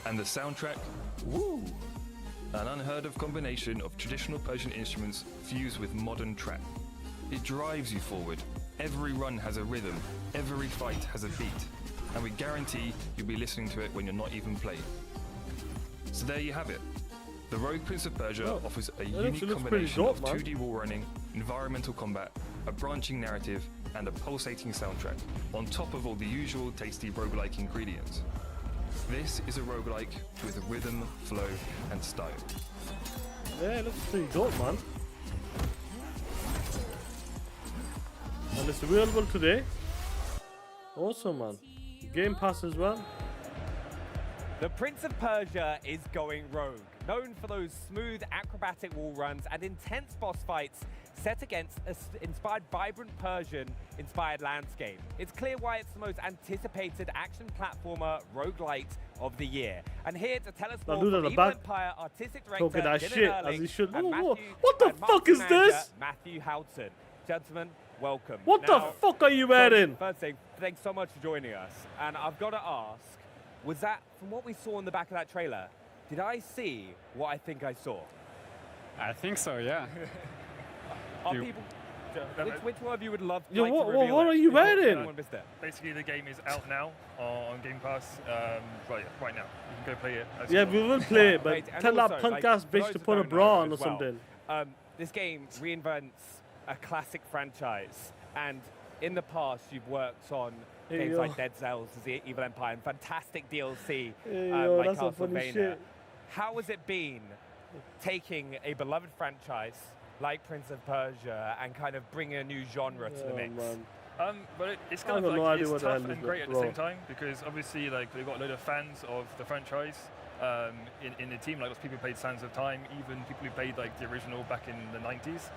And the soundtrack? Woo! An unheard of combination of traditional Persian instruments fused with modern trap. It drives you forward. Every run has a rhythm, every fight has a beat, and we guarantee you'll be listening to it when you're not even playing. So there you have it. The Rogue Prince of Persia offers a unique combination of 2D wall running, environmental combat, a branching narrative, and a pulsating soundtrack, on top of all the usual tasty roguelike ingredients. This is a roguelike with rhythm, flow, and style. Yeah, it looks pretty dope, man. And it's available today. Awesome, man. Game Pass as well. The Prince of Persia is going rogue, known for those smooth acrobatic wall runs and intense boss fights set against an inspired vibrant Persian-inspired landscape. It's clear why it's the most anticipated action platformer roguelite of the year. And here to tell us more from Evil Empire artistic director Dylan Erling, what the fuck is this? Matthew Houghton. Gentlemen, welcome. What the fuck are you wearing? First thing, thanks so much for joining us. And I've got to ask, was that, from what we saw in the back of that trailer, did I see what I think I saw? I think so, yeah. Are people... Which one of you would love Yo, like what, to reveal what it? are you wearing? Basically, the game is out now on Game Pass right now. You can go play it. Yeah, we will play it, but tell that punk ass bitch to put a bra on or something. This game reinvents a classic franchise, and in the past you've worked on games like Dead Cells, the Evil Empire, and fantastic DLC like Castlevania. How has it been taking a beloved franchise like Prince of Persia and kind of bringing a new genre to the mix? But it's kind of like it's tough and great at the same time, because obviously like we've got a load of fans of the franchise in the team, like lots of people who played Sands of Time, even people who played like the original back in the 90s.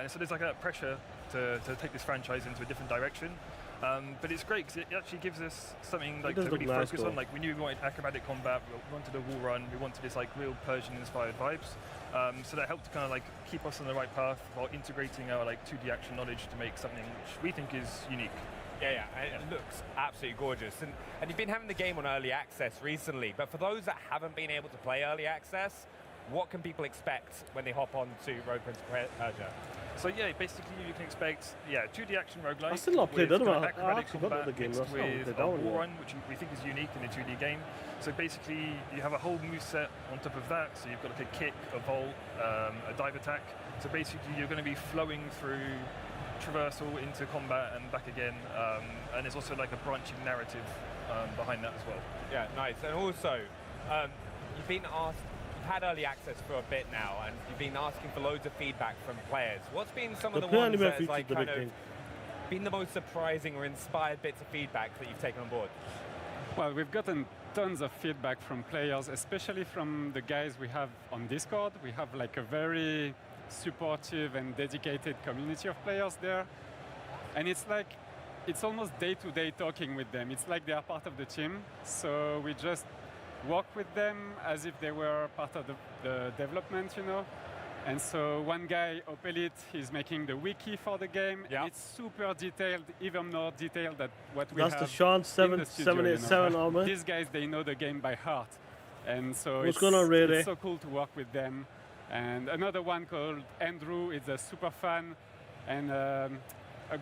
And so there's like a pressure to take this franchise into a different direction. But it's great because it actually gives us something like to really focus on. Like we knew we wanted acrobatic combat, we wanted a wall run, we wanted this like real Persian-inspired vibes. So that helped to kind of like keep us on the right path while integrating our like 2D action knowledge to make something which we think is unique. Yeah, it looks absolutely gorgeous. And you've been having the game on early access recently, but for those that haven't been able to play early access, what can people expect when they hop on to Rogue Prince of Persia? So yeah, basically you can expect 2D action roguelike. I still not played that one. I Acrobatic actually got the combat game. mixed with a wall run, which we think is unique in a 2D game. So basically you have a whole moveset on top of that. So you've got like a kick, a vault, a dive attack. So basically you're going to be flowing through traversal into combat and back again. And there's also like a branching narrative behind that as well. Yeah, nice. And also, you've been asked. You've had early access for a bit now, and you've been asking for loads of feedback from players. What's been some of the ones that's like kind of been the most surprising or inspired bits of feedback that you've taken on board? Well, we've gotten tons of feedback from players, especially from the guys we have on Discord. We have like a very supportive and dedicated community of players there, and it's like it's almost day-to-day talking with them. It's like they are part of the team, so we just work with them as if they were part of the development, you know. And so one guy, Opelit, he's making the wiki for the game. Yeah. It's super detailed, even more detailed than what we have. That's the Sean 787 armor. These guys, they know the game by heart. And so it's so cool to work with them. And another one called Andrew is a super fan. And a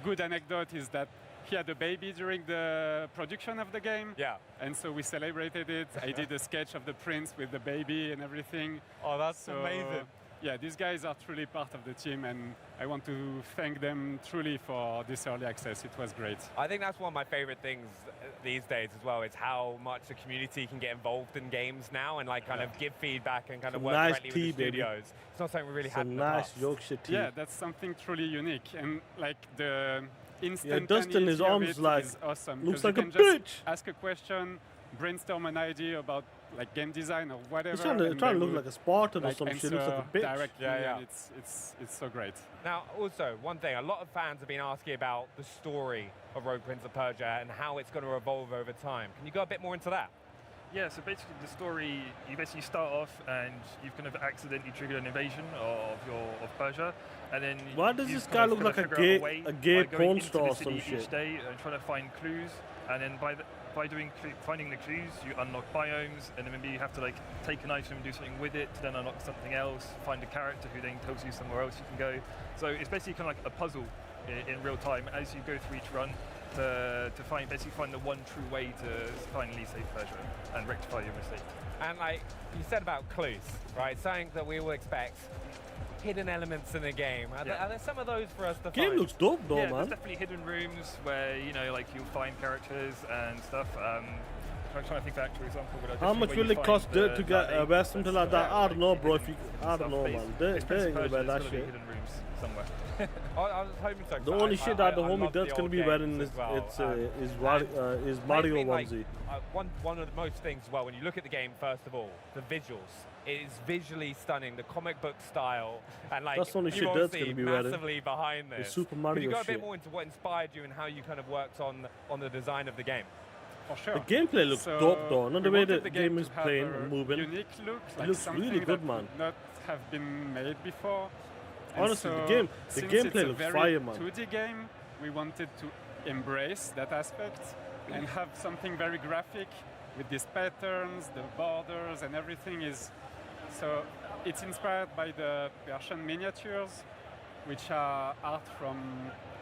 good anecdote is that he had a baby during the production of the game. Yeah. And so we celebrated it. I did a sketch of the prince with the baby and everything. Oh, that's amazing. Yeah, these guys are truly part of the team, and I want to thank them truly for this early access. It was great. I think that's one of my favorite things these days as well, is how much the community can get involved in games now and like kind of give feedback and kind of work directly with the studios. It's not something we really had in the past. Yorkshire tea. Yeah, that's something truly unique, and like the instant Dustin, his arms like is awesome. looks like you a can bitch. Just ask a question, brainstorm an idea about like game design or whatever. He's trying to look like a Spartan or some shit. Looks like a bitch. Directly, yeah. It's so great. Now, also one thing, a lot of fans have been asking about the story of Rogue Prince of Persia and how it's going to evolve over time. Can you go a bit more into that? Yeah, so basically the story, you basically start off and you've kind of accidentally triggered an invasion of Persia, and then why does this guy look like a gay porn star or some shit? Each day and trying to find clues, and then by finding the clues, you unlock biomes, and then maybe you have to like take an item and do something with it to then unlock something else, find a character who then tells you somewhere else you can go. So it's basically kind of like a puzzle in real time as you go through each run to find the one true way to finally save Persia and rectify your mistake. And like you said about clues, right? Something that we will expect. Hidden elements in the game. Are there some of those for us to find? Game looks dope though, man. There's definitely hidden rooms where, you know, like you'll find characters and stuff. I'm trying to think of an actual example. But how much will it cost to get wear something like that? I don't know, bro. I don't know, man. They ain't gonna wear that shit. Hidden rooms somewhere. I was hoping so. The only shit that the homie Dirt's gonna be wearing is Mario onesie. One of the most things as well, when you look at the game, first of all, the visuals. It is visually stunning, the comic book style, and like that's only you obviously massively behind this. Super Mario. Could you go a bit shit. more into what inspired you and how you kind of worked on the design of the game? For sure. The gameplay looks dope though. Not the way the game is playing and moving. Unique look, it looks really good, man. Would not have been made before. Honestly, so the gameplay looks fire, man. 2D game, we wanted to embrace that aspect and have something very graphic with these patterns, the borders, and everything is. So it's inspired by the Persian miniatures, which are art from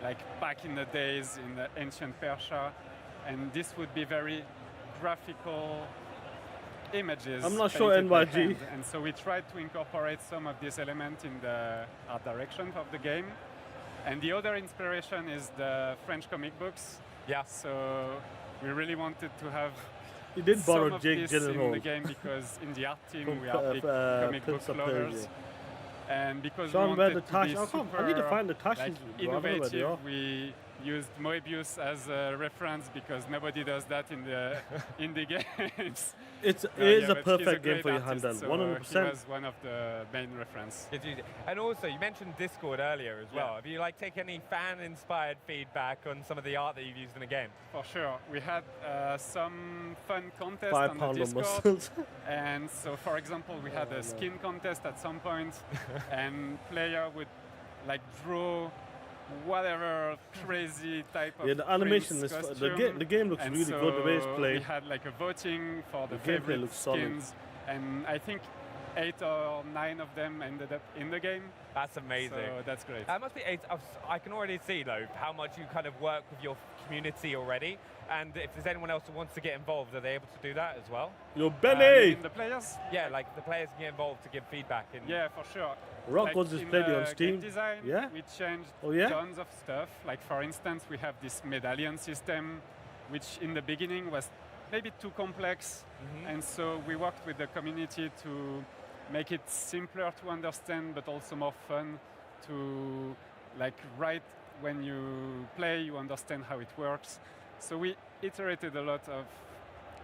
like back in the days in the ancient Persia, and this would be very graphical images. I'm not sure NYG. And so we tried to incorporate some of these elements in the art direction of the game. And the other inspiration is the French comic books. Yeah. So we really wanted to have you did borrow some of Jake this in Gyllenhaal the game because in the art team we are big comic book lovers. And because Sean, we wanted the to be I need to find the Tashes. like, innovative, we used Moebius as a reference because nobody does that in the games. It is a perfect game for your handheld, 100%. He was one of the main reference. And also, you mentioned Discord earlier as well. Have you like taken any fan-inspired feedback on some of the art that you've used in the game? For sure. We had some fun contests 5 on pound the of Discord. muscles. And so, for example, we had a skin contest at some point, and player would like draw whatever crazy type of the animation is costume. the game looks and really so good the way it's played. We had like a voting for the gameplay favorite looks solid. skins, and I think 8 or 9 of them ended up in the game. That's amazing. So that's great. That must be. I can already see though how much you kind of work with your community already, and if there's anyone else who wants to get involved, are they able to do that as well? Yo, Benny! The players? Yeah, like the players can get involved to give feedback. Yeah, for sure. Rock was just played on Steam. Game design, yeah, we changed yeah? tons of stuff. Like for instance, we have this medallion system, which in the beginning was maybe too complex, and so we worked with the community to make it simpler to understand, but also more fun to, like, right when you play, you understand how it works. So we iterated a lot of,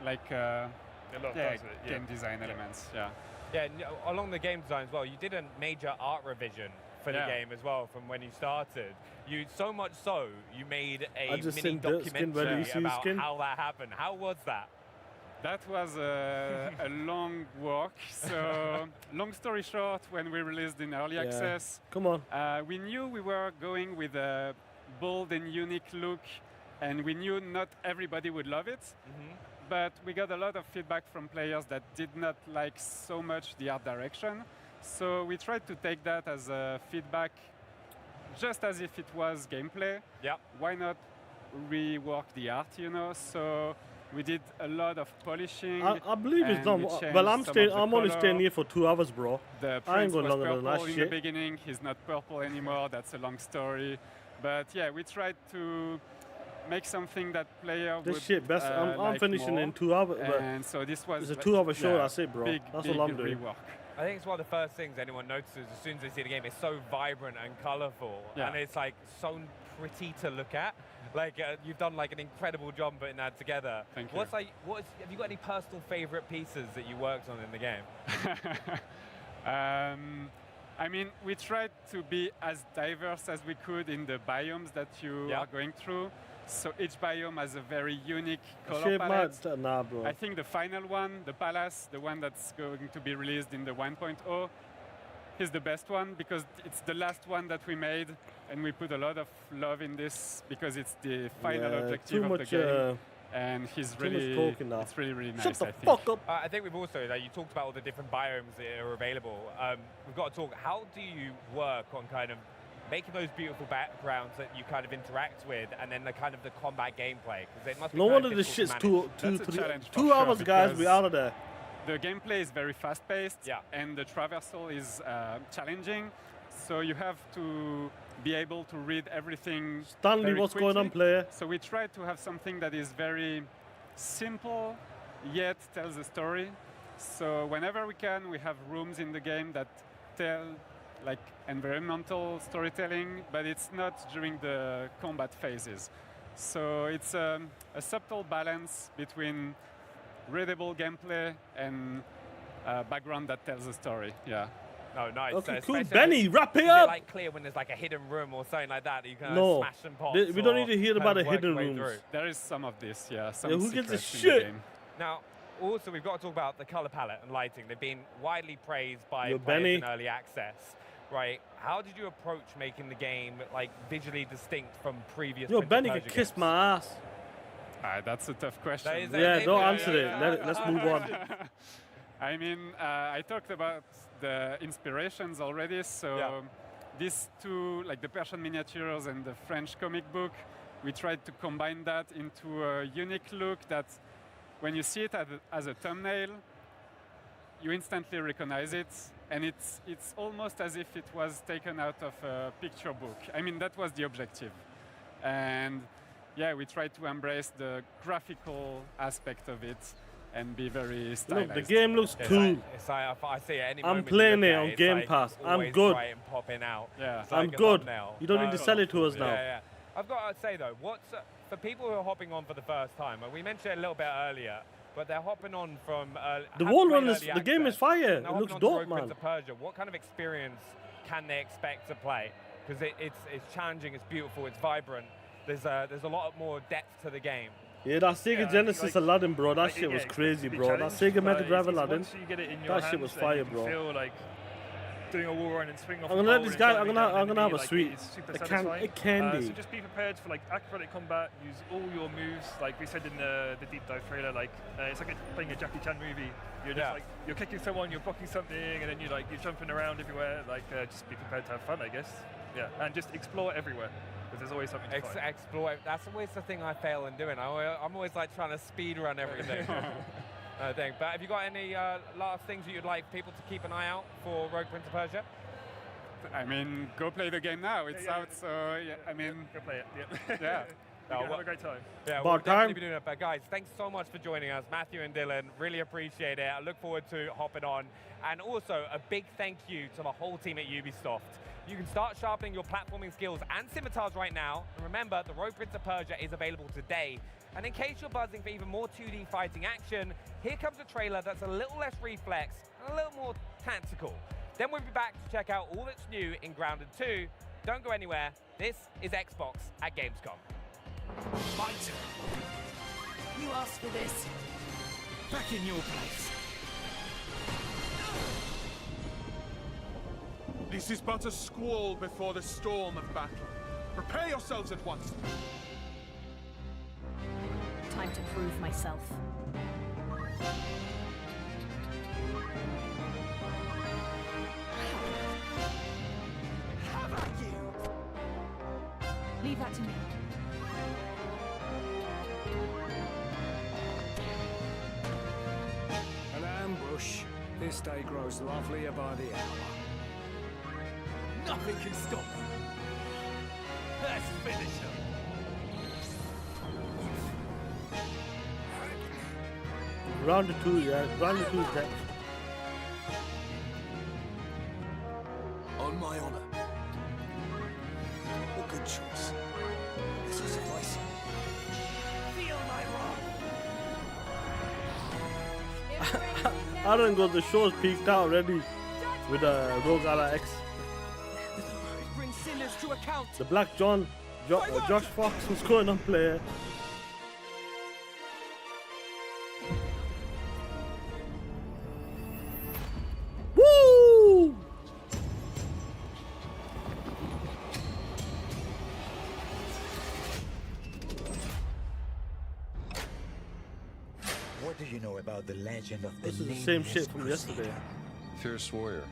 like, game design elements. Yeah. Yeah, along the game design as well, you did a major art revision for the game as well from when you started. You so much so you made a mini documentary about how that happened. How was that? That was a long walk. So long story short, when we released in early access, come on, we knew we were going with a bold and unique look, and we knew not everybody would love it. But we got a lot of feedback from players that did not like so much the art direction. So we tried to take that as a feedback, just as if it was gameplay. Yeah. Why not rework the art, you know? So we did a lot of polishing. I believe it's done. Well, I'm only staying here for 2 hours, bro. The I ain't prince going was longer than purple that in shit. the beginning. He's not purple anymore. That's a long story. But yeah, we tried to make something that player this would shit best. I'm like finishing more. in 2 hours. And so this was it's a 2-hour show. That's it, bro. Big, that's big all I'm doing. rework. I think it's one of the first things anyone notices as soon as they see the game. It's so vibrant and colourful, and it's like so pretty to look at. Like you've done like an incredible job putting that together. Thank you. Have you got any personal favourite pieces that you worked on in the game? I mean, we tried to be as diverse as we could in the biomes that you are going through. So each biome has a very unique color palette. Nah, bro. I think the final one, the palace, the one that's going to be released in the 1.0, is the best one because it's the last one that we made, and we put a lot of love in this because it's the final objective of the game. And he's really, it's really nice. Shut the fuck up. I think we've also, you talked about all the different biomes that are available. We've got to talk, how do you work on kind of making those beautiful backgrounds that you kind of interact with, and then the kind of the combat gameplay? Because it must be no wonder this shit's 2 hours, guys. We're out of there. The gameplay is very fast-paced, and the traversal is challenging. So you have to be able to read everything. Stanley, what's going on, player? So we try to have something that is very simple, yet tells a story. So whenever we can, we have rooms in the game that tell like environmental storytelling, but it's not during the combat phases. So it's a subtle balance between readable gameplay and background that tells a story. Yeah. Oh, nice. Okay, cool. Benny, wrap it up. Is it like clear when there's like a hidden room or something like that that you can smash some pots? We don't need to hear about the hidden rooms. Through? There is some of this, yeah. Some who gives a secrets in shit? the game. Now, also we've got to talk about the color palette and lighting. They've been widely praised by players Benny. in early access. Right? How did you approach making the game like visually distinct from previous? Yo, Benny can kiss my ass. That's a tough question. Yeah, don't answer it. Let's move on. I mean, I talked about the inspirations already. So these two, like the Persian miniatures and the French comic book, we tried to combine that into a unique look that when you see it as a thumbnail, you instantly recognize it. And it's almost as if it was taken out of a picture book. I mean, that was the objective. And yeah, we tried to embrace the graphical aspect of it and be very stylized. Look, the game looks cool. I see it any I'm moment playing you it look on at Game it's Pass. like I'm always good. bright and popping out. Yeah. It's like I'm a good. thumbnail. You don't need to sell it to us now. Yeah. I've got to say though, for people who are hopping on for the first time, and we mentioned it a little bit earlier, but they're hopping on from the wall run is the game is fire. It looks dope, man. Prince of Persia. What kind of experience can they expect to play? Because it's challenging, it's beautiful, it's vibrant. There's a lot more depth to the game. Yeah, that Sega Genesis Aladdin, bro. That shit was crazy, bro. That Sega Mega Drive Aladdin. That shit was fire, bro. Feel like doing a wall run and swinging off. I'm gonna let this guy. I'm gonna have a sweet. A candy. So just be prepared for like acrobatic combat. Use all your moves, like we said in the deep dive trailer. Like it's like playing a Jackie Chan movie. You're just like you're kicking someone, you're blocking something, and then you're jumping around everywhere. Like just be prepared to have fun, I guess. Yeah, and just explore everywhere. Because there's always something to find. Explore. That's always the thing I fail in doing. I'm always like trying to speed run everything. I think. But have you got any last things that you'd like people to keep an eye out for Rogue Prince of Persia? I mean, go play the game now. It's out, so yeah. I mean, go play it. Yeah. Yeah. Have a great time. Yeah, we'll definitely be doing it. But guys, thanks so much for joining us, Matthew and Dylan. Really appreciate it. I look forward to hopping on. And also a big thank you to the whole team at Ubisoft. You can start sharpening your platforming skills and scimitars right now. And remember, the Rogue Prince of Persia is available today. And in case you're buzzing for even more 2D fighting action, here comes a trailer that's a little less reflex and a little more tactical. Then we'll be back to check out all that's new in Grounded 2. Don't go anywhere. This is Xbox at Gamescom. Fighter! You asked for this. Back in your place. This is but a squall before the storm of battle. Prepare yourselves at once. Time to prove myself. How about you? Leave that to me. An ambush. This day grows lovelier by the hour. Nothing can stop me. Let's finish him. Round 2, yeah. Round 2 is next. On my honor. A good choice. This will suffice. Feel my wrath. I don't go. The show's peaked out already with Rogue Ally X. Bring sinners to account. The Black Josh Fox was going on player. Woo! What do you know about the legend of the This is the same shit from Crusader? yesterday. Fierce warrior.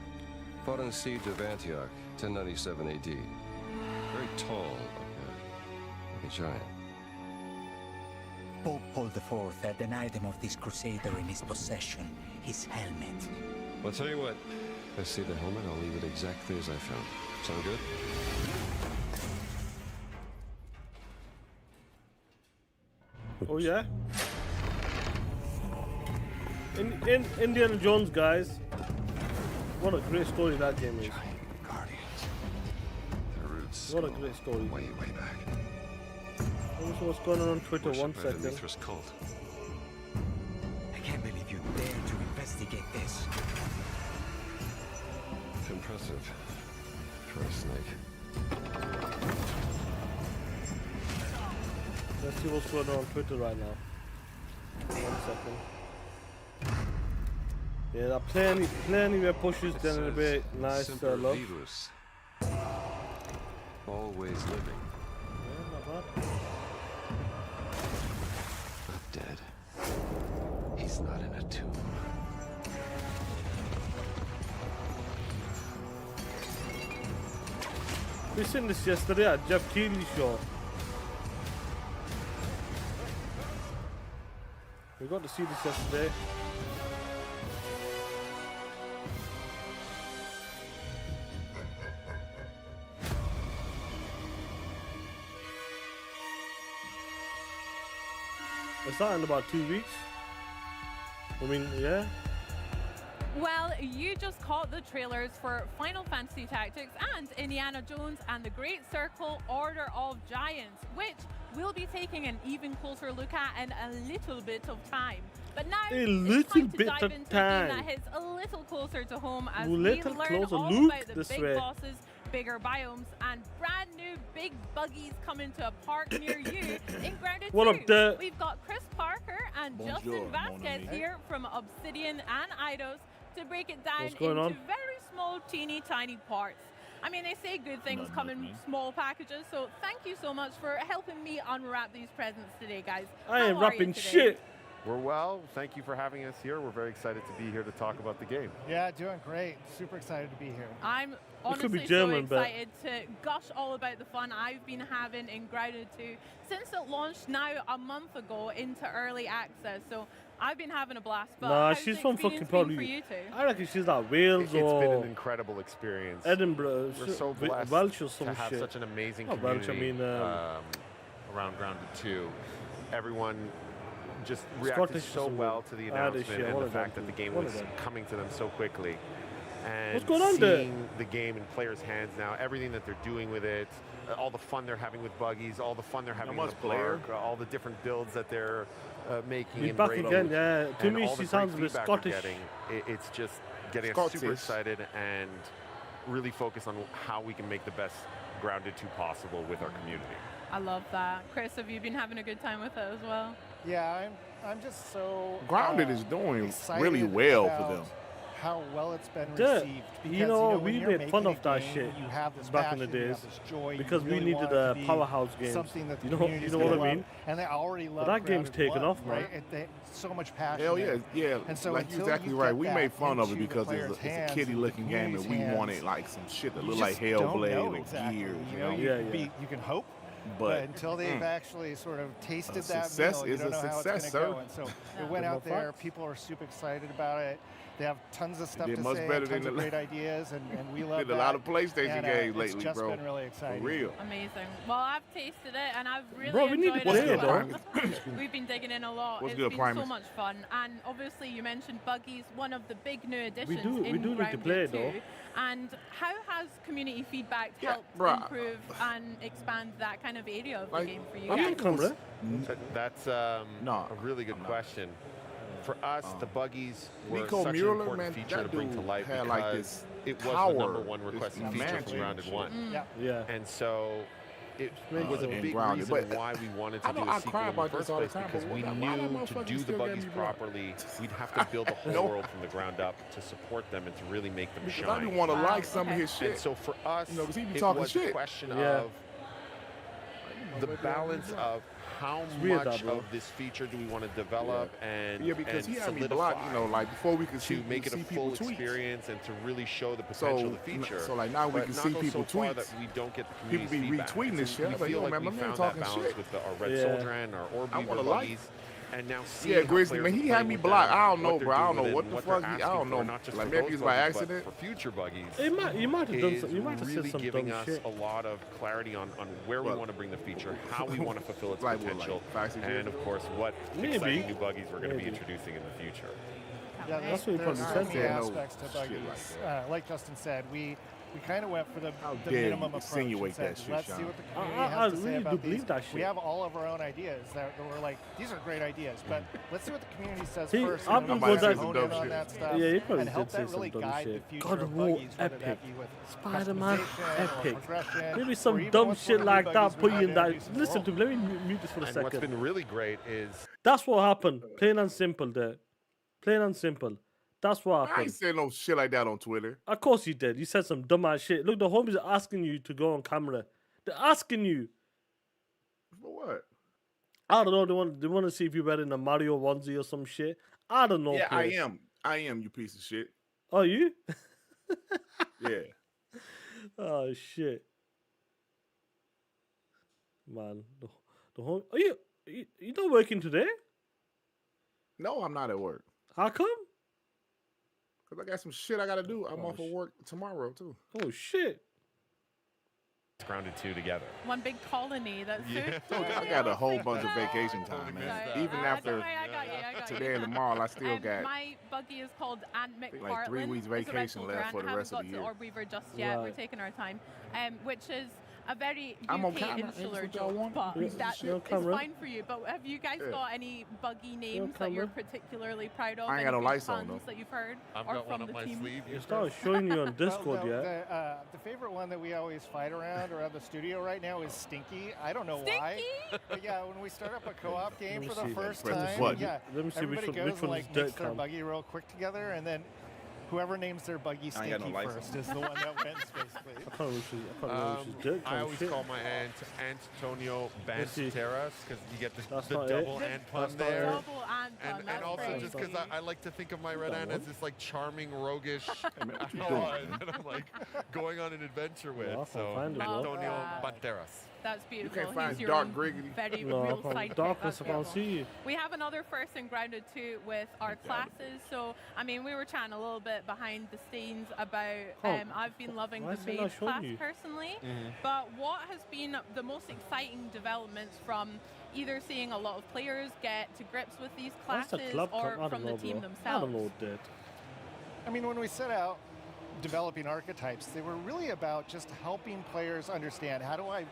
Fought in the siege of Antioch, 1097 AD. Very tall, like a giant. Pope Paul IV had an item of this Crusader in his possession, his helmet. Well, I'll tell you what. If I see the helmet, I'll leave it exactly as I found it. Sound good? Oh yeah. In Indiana Jones, guys. What a great story that game is. What a great story. Way back. Also, what's going on Twitter? Worship 1 by second. the Mithras cult. I can't believe you dare to investigate this. It's impressive for a snake. Let's see what's going on Twitter right now. 1 second. Yeah, there are plenty more pushes It than a bit says, nice Semper love. Vivus. Always living. Yeah, not bad. Not dead. He's not in a tomb. We seen this yesterday at Jeff Keighley's show. We got to see this yesterday. It's not in about 2 weeks. I mean, yeah. Well, you just caught the trailers for Final Fantasy Tactics and Indiana Jones and the Great Circle Order of Giants, which we'll be taking an even closer look at in a little bit of time. But now it's time to dive into a game that hits a little closer to home as we learn all about the big bosses, bigger biomes, and brand new big buggies coming to a park near you in Grounded 2. What up there? We've got Chris Parker and Bonjour, Justin mon Vasquez ami. here from Obsidian and Eidos to break it down into very small, teeny, tiny parts. I mean, they say good things come in small packages, so thank you so much for helping me unwrap these presents today, guys. I ain't wrapping shit. We're well. Thank you for having us here. We're very excited to be here to talk about the game. Yeah, doing great. Super excited to be here. I'm honestly so excited to gush all about the fun I've been having in Grounded 2 since it launched now a month ago into early access. So I've been having a blast. But nah, she's from fucking probably. I reckon she's like Wales It's been an incredible experience. Edinburgh. We're so blessed Welsh or some to have shit. such an amazing community around Grounded 2. Everyone just reacted so well to the announcement and the fact that the game was coming to them so quickly. And what's going on seeing the game in players' hands now, everything that they're doing with it, all the fun they're having with buggies, all the fun they're having with the park, all the different builds that they're making and back breaking. Again, yeah. To me, all she the sounds a great bit feedback Scottish. we're getting, it's just getting us super excited and really focus on how we can make the best Grounded 2 possible with our community. I love that. Chris, have you been having a good time with it as well? Yeah, I'm just so Grounded is doing really well for them. How well it's been received. Because, you know, we made fun of that shit back in the days because we needed a powerhouse game. Something that the you know what I mean? And they already love. But that game's taken off, right? So much passion. Hell yeah, yeah. And so like you're exactly right. We made fun of it because it's a kiddie-looking game, and we wanted like some shit that looked like Hellblade or Gears. You know? You can hope. But until they've actually sort of tasted that meal, you don't know how it's going to go. And so it went out there. People are super excited about it. They have tons of stuff to say, tons of great ideas, and we love did a lot of PlayStation games lately, it's just bro. been really exciting. For real. Amazing. Well, I've tasted it, and I've really enjoyed it. We've been digging in a lot. It's been so much fun. And obviously, you mentioned buggies, one of the big new additions we do need to play it, though. And how has community feedback helped improve and expand that kind of area of the game for you guys? That's a really good question. For us, the buggies were Nico such Mueller, an important feature to bring to life because like this it was the #1 requested feature from Grounded 1. Yeah. And so it was a big reason why we wanted to do a sequel in the first place, because we knew to do the buggies properly, we'd have to build the whole world from the ground up to support them and to really make them shine. I didn't want to like some of his shit. And so for us, it was a question of the balance of how much of this feature do we want to develop and because he had solidify, me blocked, you know, like before we could to make it a full experience and to really show the potential of the feature. So like now we can see people tweet that we don't get the community people be retweeting this shit. We feel like we found that balance with our Red Soldier and our Orb buggies. And now Grizzly, man, he had me blocked. I don't know, bro. I don't know what the fuck. I don't know. Like maybe it's by accident. For future buggies, you might have done some. You might have said some giving dumb us shit. a lot of clarity on where we want to bring the feature, how we want to fulfill its potential, and of course what exciting new buggies we're going to be introducing in the future. Yeah, that's what you probably said. There are aspects to buggies. Like Justin said, we kind of went for the minimum approach. Insinuate that shit, let's see what the community has to say about these. We have all of our own ideas that we're like, these are great ideas, but let's see what the community says first. I'm and going then hone in on that stuff and help that really guide the future God of of War buggies, whether epic. that be with Spider-Man epic. progression, Maybe some dumb shit like that. Put you in that. Listen to me. Let me mute this for a second. What's been really great is that's what happened. Plain and simple. There. Plain and simple. That's what happened. I ain't saying no shit like that on Twitter. Of course you did. You said some dumbass shit. Look, the homies are asking you to go on camera. They're asking you. For what? I don't know. They want to see if you're wearing a Mario onesie or some shit. I don't know. Yeah, I am. I am, you piece of shit. Oh, you? Yeah. Oh, shit. Man. The home. Are you not working today? No, I'm not at work. How come? Because I got some shit I got to do. I'm off of work tomorrow, too. Oh, shit. Grounded 2 together. One big colony. That's I got a whole bunch of vacation time, man. Even after today and tomorrow, I still got my buggy is called Aunt McPartland. Like 3 weeks vacation left for the rest of the year. I haven't got to Orb Weaver just yet. We're taking our time, which is a very UK insular joke, but that is fine for you. But have you guys got any buggy names that you're particularly proud of? I ain't got no lights on, though. That you've heard? I've got one up my sleeve. You started showing you on Discord, The favorite one that we always fight around the studio right now is Stinky. I don't know why. But yeah, when we start up a co-op game for the first time, everybody goes and like makes their buggy real quick together, and then whoever names their buggy Stinky first is the one that wins, basically. I can't remember she's dirt. I always call my aunt Antonio Banderas because you get the double ant pun there. Double ant pun. And also just because I like to think of my red ant as this like charming, roguish that I'm like going on an adventure with. So Antonio Banderas. That's beautiful. You can't find He's Dark your Griggly. Very real sidekick. Darkness, I can't see you. We have another first in Grounded 2 with our classes. So, I mean, we were chatting a little bit behind the scenes about, I've been loving the mage class personally, but what has been the most exciting developments from either seeing a lot of players get to grips with these classes or from the team themselves? I don't know, Dad. I mean, when we set out developing archetypes, they were really about just helping players understand how do I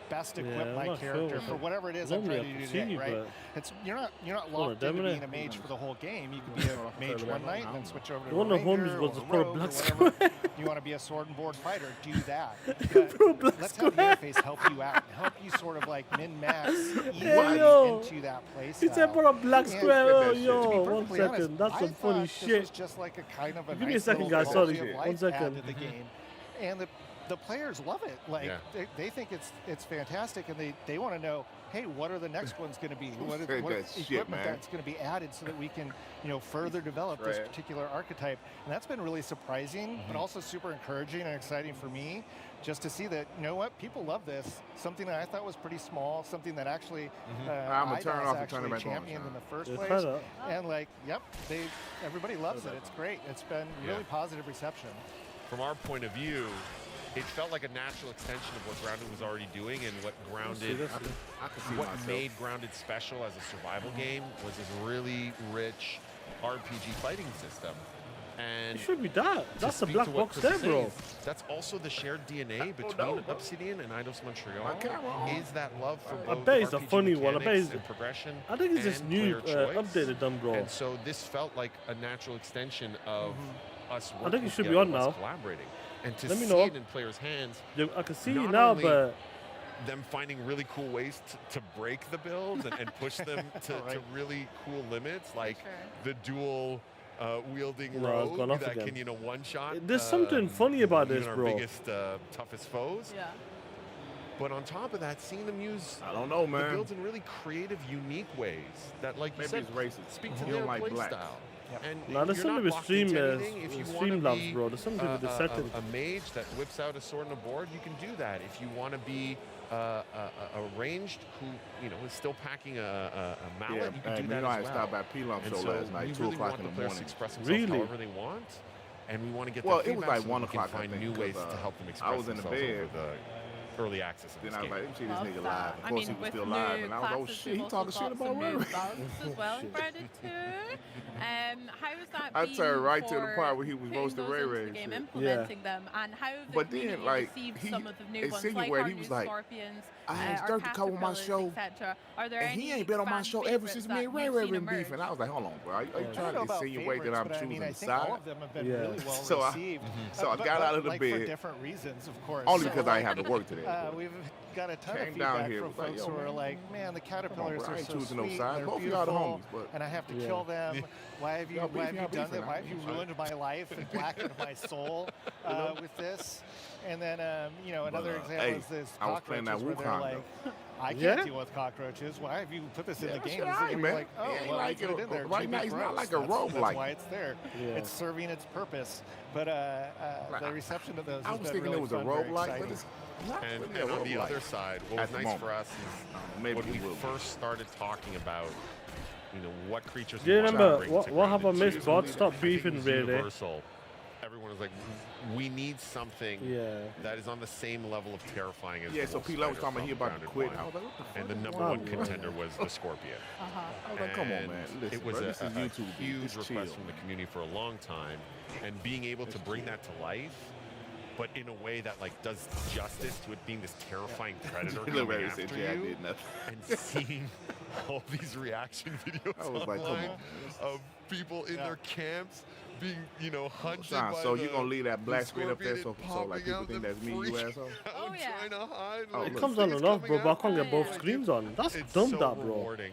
best equip my character for whatever it is I'm trying to do today, right? It's you're not locked into being a mage for the whole game. You could be a mage one night and then switch over to a ranger or a rogue or whatever. You want to be a sword and board fighter, do that. But let's have the interface help you out, help you sort of like min-max into that place. It's a for a black square. Oh, yo, 1 second. That's some funny shit. This was just like a kind of a Give me a second, guys. Sorry. 1 second. The game. And the players love it. Like they think it's fantastic, and they want to know, hey, what are the next ones going to be? What equipment that's going to be added so that we can, further develop this particular archetype? And that's been really surprising, but also super encouraging and exciting for me, just to see that, people love this. Something that I thought was pretty small, something that actually actually championed in the first place. And everybody loves it. It's great. It's been really positive reception. From our point of view, it felt like a natural extension of what Grounded was already doing, and what made Grounded special as a survival game was this really rich RPG fighting system. And it should be that. That's the black box there, bro. That's also the shared DNA between Obsidian and Eidos Montreal. Is that love for both I bet it's a funny one. I bet it's progression. I think it's this new updated done, bro. And so this felt like a natural extension of us working I think it should be on now. Collaborating. And to Let me see know. it in players' hands, I can see it now, but them finding really cool ways to break the builds and push them to really cool limits, like the dual wielding rogue that can one shot. There's something funny about this, bro. Our biggest, toughest foes. Yeah. But on top of that, seeing them use the builds in really creative, unique ways that, like you said, speak to their play style. And now there's something with Streamlabs, bro. There's something with the setting. A mage that whips out a sword and a board, you can do that. If you want to be a ranged who is still packing a mallet, you can do that as well. I stopped by P-Lump show last night, 2 o'clock in the morning. Express themselves however they want, and we want to get their feedback. It was like 1 o'clock. Find new ways to help them express themselves over the early access. Then I was like, let me see this nigga live. Of course, he was still live, and I was like, oh shit, he talking shit about Ray Ray. As well, Grounded 2. How was that? I turned right to the part where he was roasting Ray Ray. Game implementing them, and how the community received some of the new ones, like our new Scorpions, I had Dirk to come on my show, and he ain't been on my show ever since me and Ray Ray been beefing. I was like, hold on, bro, are you trying to insinuate that I'm choosing a side? All of them have been really well received. So I got out of the bed for different reasons, of course. Only because I had to work today. We've got a ton of feedback from folks who are like, man, the caterpillars are so sweet, they're beautiful, and I have to kill them. Why have you done that? Why have you ruined my life and blackened my soul with this? And then, another example is this cockroaches where they're like, I can't deal with cockroaches. Why have you put this in the game? Right, man. Like, oh, well, I put it in there. Right now, it's not like a roguelike. That's why it's there. It's serving its purpose. But the reception of those I was thinking really it was a roguelike, but it's not really and on the other side, what was nice for us is when we first started talking about what creatures do you remember what have I missed? God, stop beefing, really. Universal. Everyone was like, we need something that is on the same level of terrifying as so P-Lo was talking about he about to quit. I was like, what the fuck? And the number one contender was the Scorpion. I was like, come on, man. Listen, it was a huge request from the community for a long time, and being able to bring that to life, but in a way that does justice to it being this terrifying predator coming after you, and seeing all these reaction videos online of people in their camps being, hunted by so you're gonna leave that black screen up there so like people think that's me, you asshole? Oh yeah. It comes on and off, bro, but I can't get both screens on. That's dumb, so that, bro. Rewarding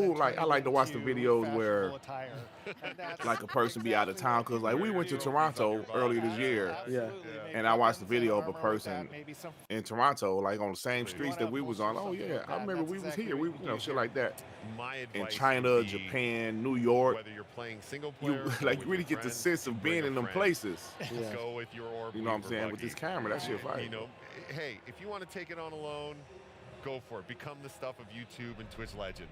cool. Like I like to watch the videos where like a person be out of town, because like we went to Toronto earlier this year, and I watched the video of a person in Toronto, like on the same streets that we was on. Oh yeah, I remember we was here. We, you know, shit like that. In China, Japan, New York, whether you're playing single player, you like really get the sense of being in them places. Go with your orb. You know what I'm saying? With this camera, that shit fire. You know, hey, if you want to take it on alone, go for it. Become the stuff of YouTube and Twitch legend.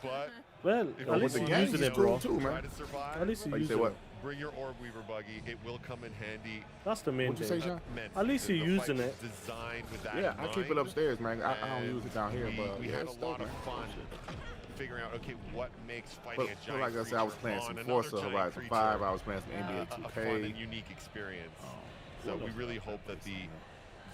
But well, at least you're using it, bro. Too, man. Try to survive. At least you're using it. Bring your Orb Weaver buggy. It will come in handy. That's the main thing. At least you're using it. Designed with that I keep it upstairs, man. I don't use it down here, but we had a lot of fun figuring out, okay, what makes fighting a giant like I said, I was playing some Forza Horizon 5. I was playing some NBA 2K. A fun and unique experience. So we really hope that the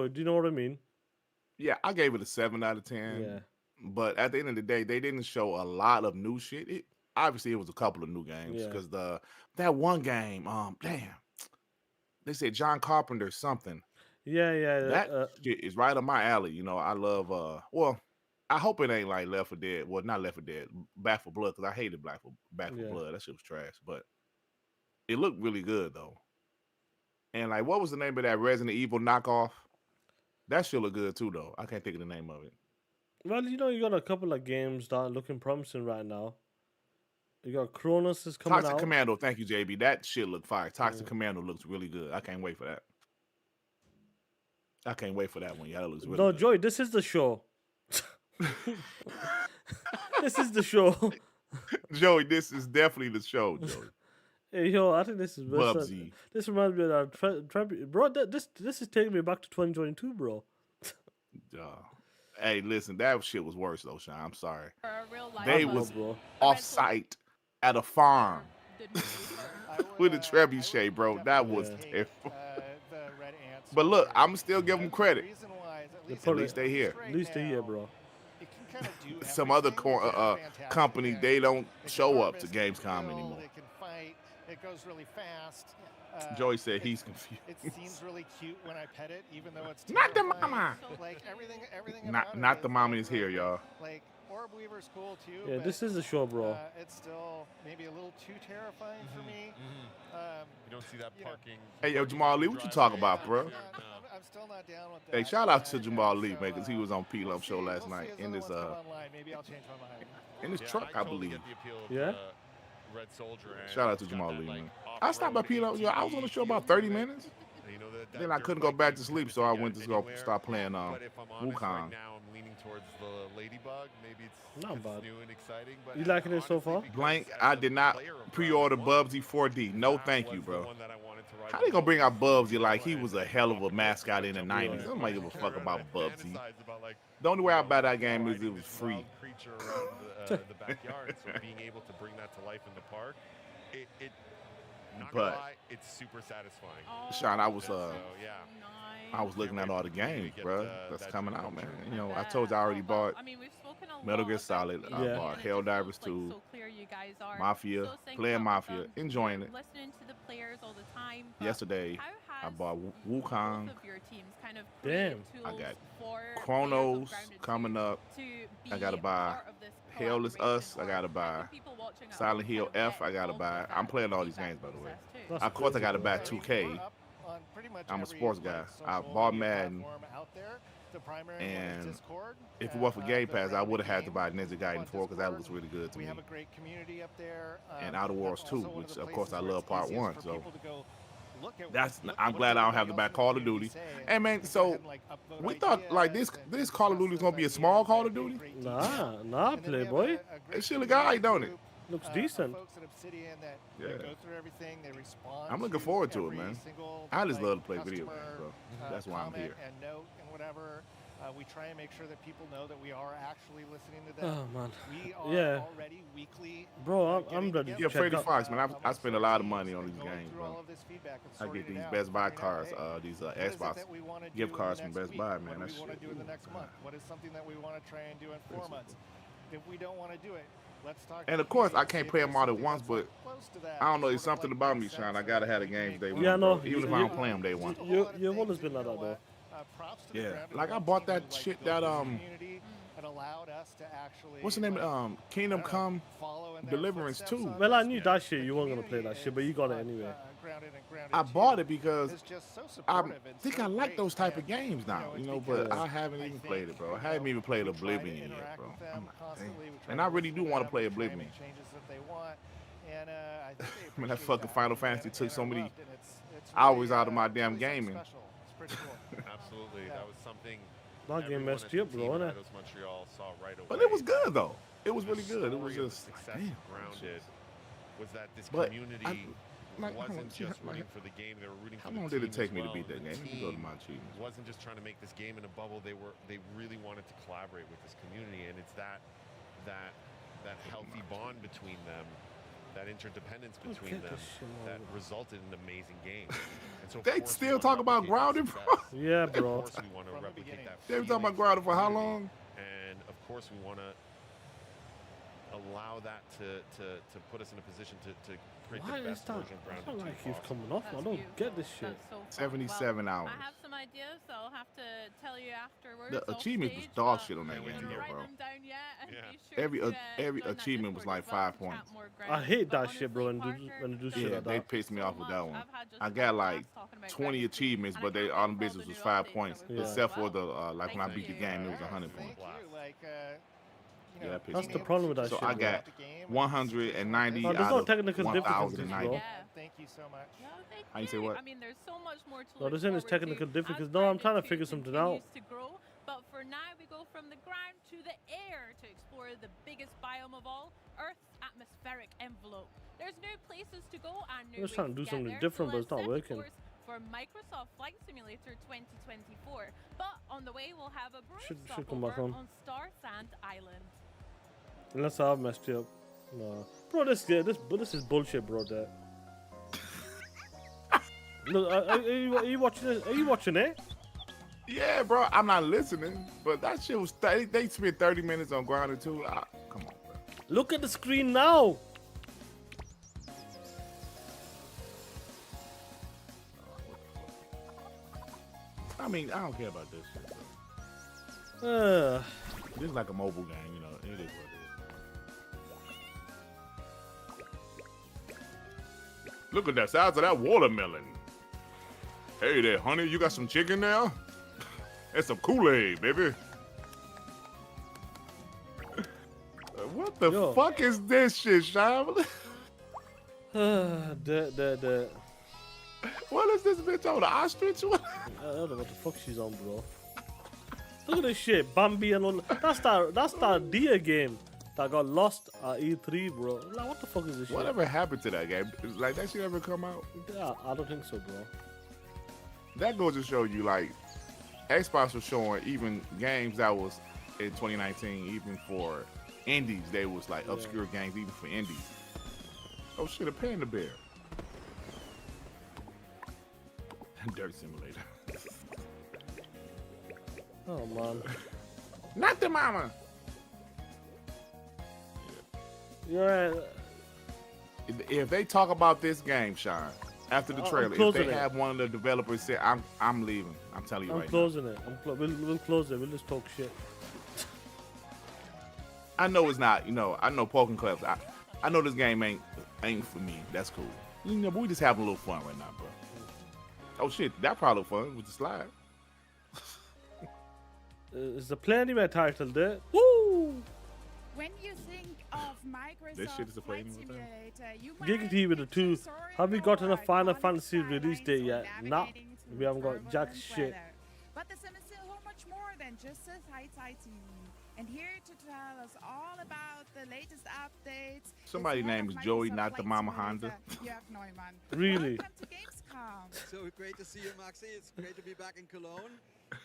showed. Do you know what I mean? Yeah, I gave it a 7 out of 10. Yeah. But at the end of the day, they didn't show a lot of new shit. Obviously, it was a couple of new games because that one game, damn, they said John Carpenter something. Yeah. That shit is right up my alley. You know, I love. Well, I hope it ain't like Left 4 Dead. Well, not Left 4 Dead, Back 4 Blood, because I hated Back 4 Blood. That shit was trash. But It looked really good though. And like, what was the name of that Resident Evil knockoff? That shit look good too though. I can't think of the name of it. Well, you know, you got a couple of games that are looking promising right now. You got Cronus is coming Toxic out. Commando, thank you, JB. That shit look fire. Toxic Commando looks really good. I can't wait for that. I can't wait for that one. Yeah, that looks really good. No, Joey, this is the show. This is the show. Joey, this is definitely the show, Joey. Hey, yo, I think this is Bubsy. This reminds me of that bro. This is taking me back to 2022, bro. Hey, listen, that shit was worse though, Sean. I'm sorry. Real They was off site at a farm with a trebuchet, bro. That was terrible. But look, I'm still give them credit. At least they here. At least they here, bro. Some other company, they don't show up to Gamescom anymore. It goes really fast. Joey said he's confused. It seems really cute when I pet it, even though it's not the mama. Like everything. Not the mama is here, y'all. Like Orb Weaver's cool too. Yeah, but, this is the show, bro. It's still maybe a little too terrifying for me. You don't see that parking. Hey, yo, Jamal Lee, what you talking about, bro? I'm still not down with that. Hey, shout out to Jamal Lee, man, because he was on P Love Show last night in this Maybe I'll change my mind. In his truck, I believe. Yeah. Red Soldier. Shout out to Jamal Lee, man. I stopped by P Love. Yo, I was on the show about 30 minutes. Then I couldn't go back to sleep, so I went to go start playing Wukong. Now I'm leaning towards the Ladybug. Maybe it's not bad. New and exciting. But You liking it so far? Blank, I did not pre-order Bubsy 4D. No, thank you, bro. How they gonna bring out Bubsy like he was a hell of a mascot in the 90s? Nobody give a fuck about Bubsy. The only way I buy that game is it was free. Creature around the backyard, so being able to bring that to life in the park, not gonna lie, it's super satisfying. Sean, I was looking at all the games, bro, that's coming out, man. You know, I told you I already bought Metal Gear Solid. I bought Helldivers 2, Mafia, playing Mafia, enjoying it. Yesterday, I bought Wukong. Damn. I got Chronos coming up. I gotta buy Hell is Us. I gotta buy Silent Hill F. I gotta buy. I'm playing all these games, by the way. Of course, I gotta buy 2K. I'm a sports guy. I bought Madden. And if it weren't for Game Pass, I would have had to buy Ninja Gaiden 4 because that looks really good to me. And Outer Worlds 2, which of course I love Part 1. So I'm glad I don't have to buy Call of Duty. Hey man, so we thought like this Call of Duty is gonna be a small Call of Duty. Nah, Playboy. It shit look alright, don't it? Looks decent. Yeah. I'm looking forward to it, man. I just love to play video games, bro. That's why I'm here. And note and whatever. We try and make sure that people know that we are actually listening to them. Oh man. We are already weekly. Bro, I'm ready. Yeah, Freddy Fox, man. I spend a lot of money on these games, bro. I get these Best Buy cards, these Xbox gift cards from Best Buy, man. That's shit. What do we want to do in the next month? What is something that we want to try and do in 4 months? If we don't want to do it, let's talk. And of course, I can't play them all at once, but I don't know. It's something about me, Sean. I gotta have the games day one. Yeah, no. Even if I don't play them day one. You've always been like that, though. Yeah, like I bought that shit that what's the name of Kingdom Come Deliverance 2. Well, I knew that shit. You weren't gonna play that shit, but you got it anyway. I bought it because I think I like those type of games now, you know. But I haven't even played it, bro. I haven't even played Oblivion yet, bro. And I really do want to play Oblivion. I mean, that fucking Final Fantasy took so many hours out of my damn gaming. Absolutely, that was something. That game messed you up, bro, wasn't it? Montreal saw right away. But it was good though. It was really good. It was just grounded. Was that this community wasn't just rooting for the game; they were rooting for the team. How long did it take me to beat that game? Let me go to my achievements. Wasn't just trying to make this game in a bubble. They really wanted to collaborate with this community, and it's that healthy bond between them. That interdependence between them that resulted in an amazing game. And so they still talk about grounded, bro. Yeah, bro. Of course we want to replicate that. They were talking about grounded for how long? And of course we want to allow that to put us in a position to create Why the is best that? version of I Grounded don't 2 like he's possible. coming off. I don't get this shit. 77 hours. I have some ideas, so I'll have to tell you afterwards. The off achievement was stage, dog but shit on that I'm game, gonna here, write bro. them down yet, and be sure Every to, every join that achievement was Discord like as well 5 to chat points. more I ground. hate But that shit, bro. honestly, When they do shit Yeah, like they that. pissed me off with that one. I've had just I a got like blast talking about 20 Grounded 2, achievements, and I but they can't all wait the for all business the was new 5 updates points. that we've got as Except for well. the like when I Thank beat the you. game, it was 100 points. Like, you Yeah, know, that pissed That's me the off. problem with that So shit, I bro. got 190 No, there's out no of technical difficulties, 1,090. bro. Yeah. Thank you so much. No, thank How you say what? I mean, there's so much more to No, look this ain't his forward technical to difficulties. as No, I'm Grounded trying to 2 figure something out. continues to grow. But for now, we go from the ground to the air to explore the biggest biome of all, Earth's atmospheric envelope. There's new places to go and new I'm just trying to do ways to get something there, different, so but it's not let's set working. course for Microsoft Flight Simulator 2024. But on the way, we'll have a brief Should come back stopover on. on Star Sand Island. Unless I've messed you up. No. Bro, this is bullshit, bro. That. Look, are you watching it? Are you watching it? Yeah, bro, I'm not listening, but that shit was. They spent 30 minutes on Grounded 2. Come on, bro. Look at the screen now. I mean, I don't care about this shit, bro. This is like a mobile game, you know. It is what it is. Look at the size of that watermelon. Hey there, honey, you got some chicken now? And some Kool-Aid, baby. What the fuck is this shit, Sean? What is this bitch on? The ostrich? I don't know what the fuck she's on, bro. Look at this shit, Bambi and all. That's that deer game that got lost at E3, bro. Like, what the fuck is this shit? Whatever happened to that game? Like, that shit ever come out? Yeah, I don't think so, bro. That goes to show you, like, Xbox was showing even games that was in 2019, even for indies, they was like obscure games, even for indies. Oh shit, a panda bear. Dirt Simulator. Oh man. Not the mama. Yeah. If they talk about this game, Sean, after the trailer, if they have one of the developers say, I'm leaving. I'm telling you right now. I'm closing it. We'll close it. We'll just talk shit. I know it's not, you know, I know Poking Clubs. I know this game ain't for me. That's cool. You know, but we just having a little fun right now, bro. Oh shit, that probably fun with the slide. Is the Play Anywhere title there? Woo! When you think of Microsoft Flight Simulator, you might Giggity with the 2. Have we gotten a Final Fantasy release date yet? Nah, we haven't got jack shit. But the sim is still so much more than just a sightseeing. And here to tell us all about the latest updates. Somebody's name is Joey, not the Mama Honda. Really? Welcome to Gamescom. So great to see you, Maxi. It's great to be back in Cologne.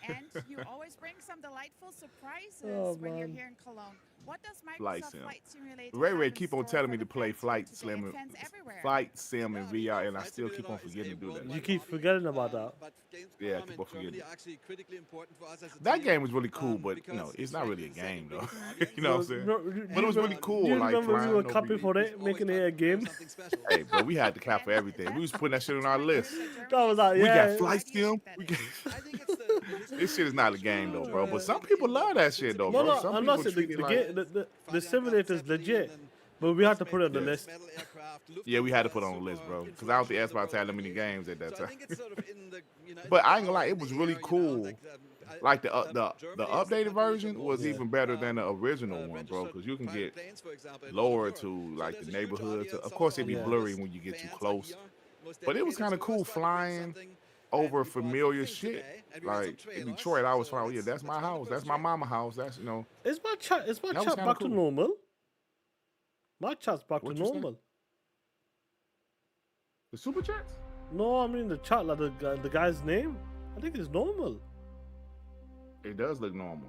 And you always bring some delightful surprises when you're here in Cologne. What does Microsoft Flight Simulator Ray keep on telling me to play Flight Sim in VR, and I still keep on forgetting to do that. You keep forgetting about that. Yeah, I keep on forgetting. That game was really cool, but you know, it's not really a game though. You know what I'm saying? But it was really cool. Do you like remember we were capping for it, making it a game? Hey, bro, we had to cap for everything. We was putting that shit on our list. That was like, We got Flight Sim. This shit is not a game though, bro. But some people love that shit though, bro. No, some I'm not people saying treat it like... the simulator is legit, but we had to put it on the list. Yeah, we had to put it on the list, bro, because I don't think Xbox had that many games at that time. But I ain't gonna lie, it was really cool. Like the updated version was even better than the original one, bro, because you can get lower to like the neighborhoods. Of course, it'd be blurry when you get too close, but it was kind of cool flying over familiar shit. Like in Detroit, I was flying. Oh, yeah, that's my house. That's my mama house. That's, you know. Is my chat back to normal? My chat's back to normal. The super chats? No, I mean the chat, like the guy's name. I think it's normal. It does look normal.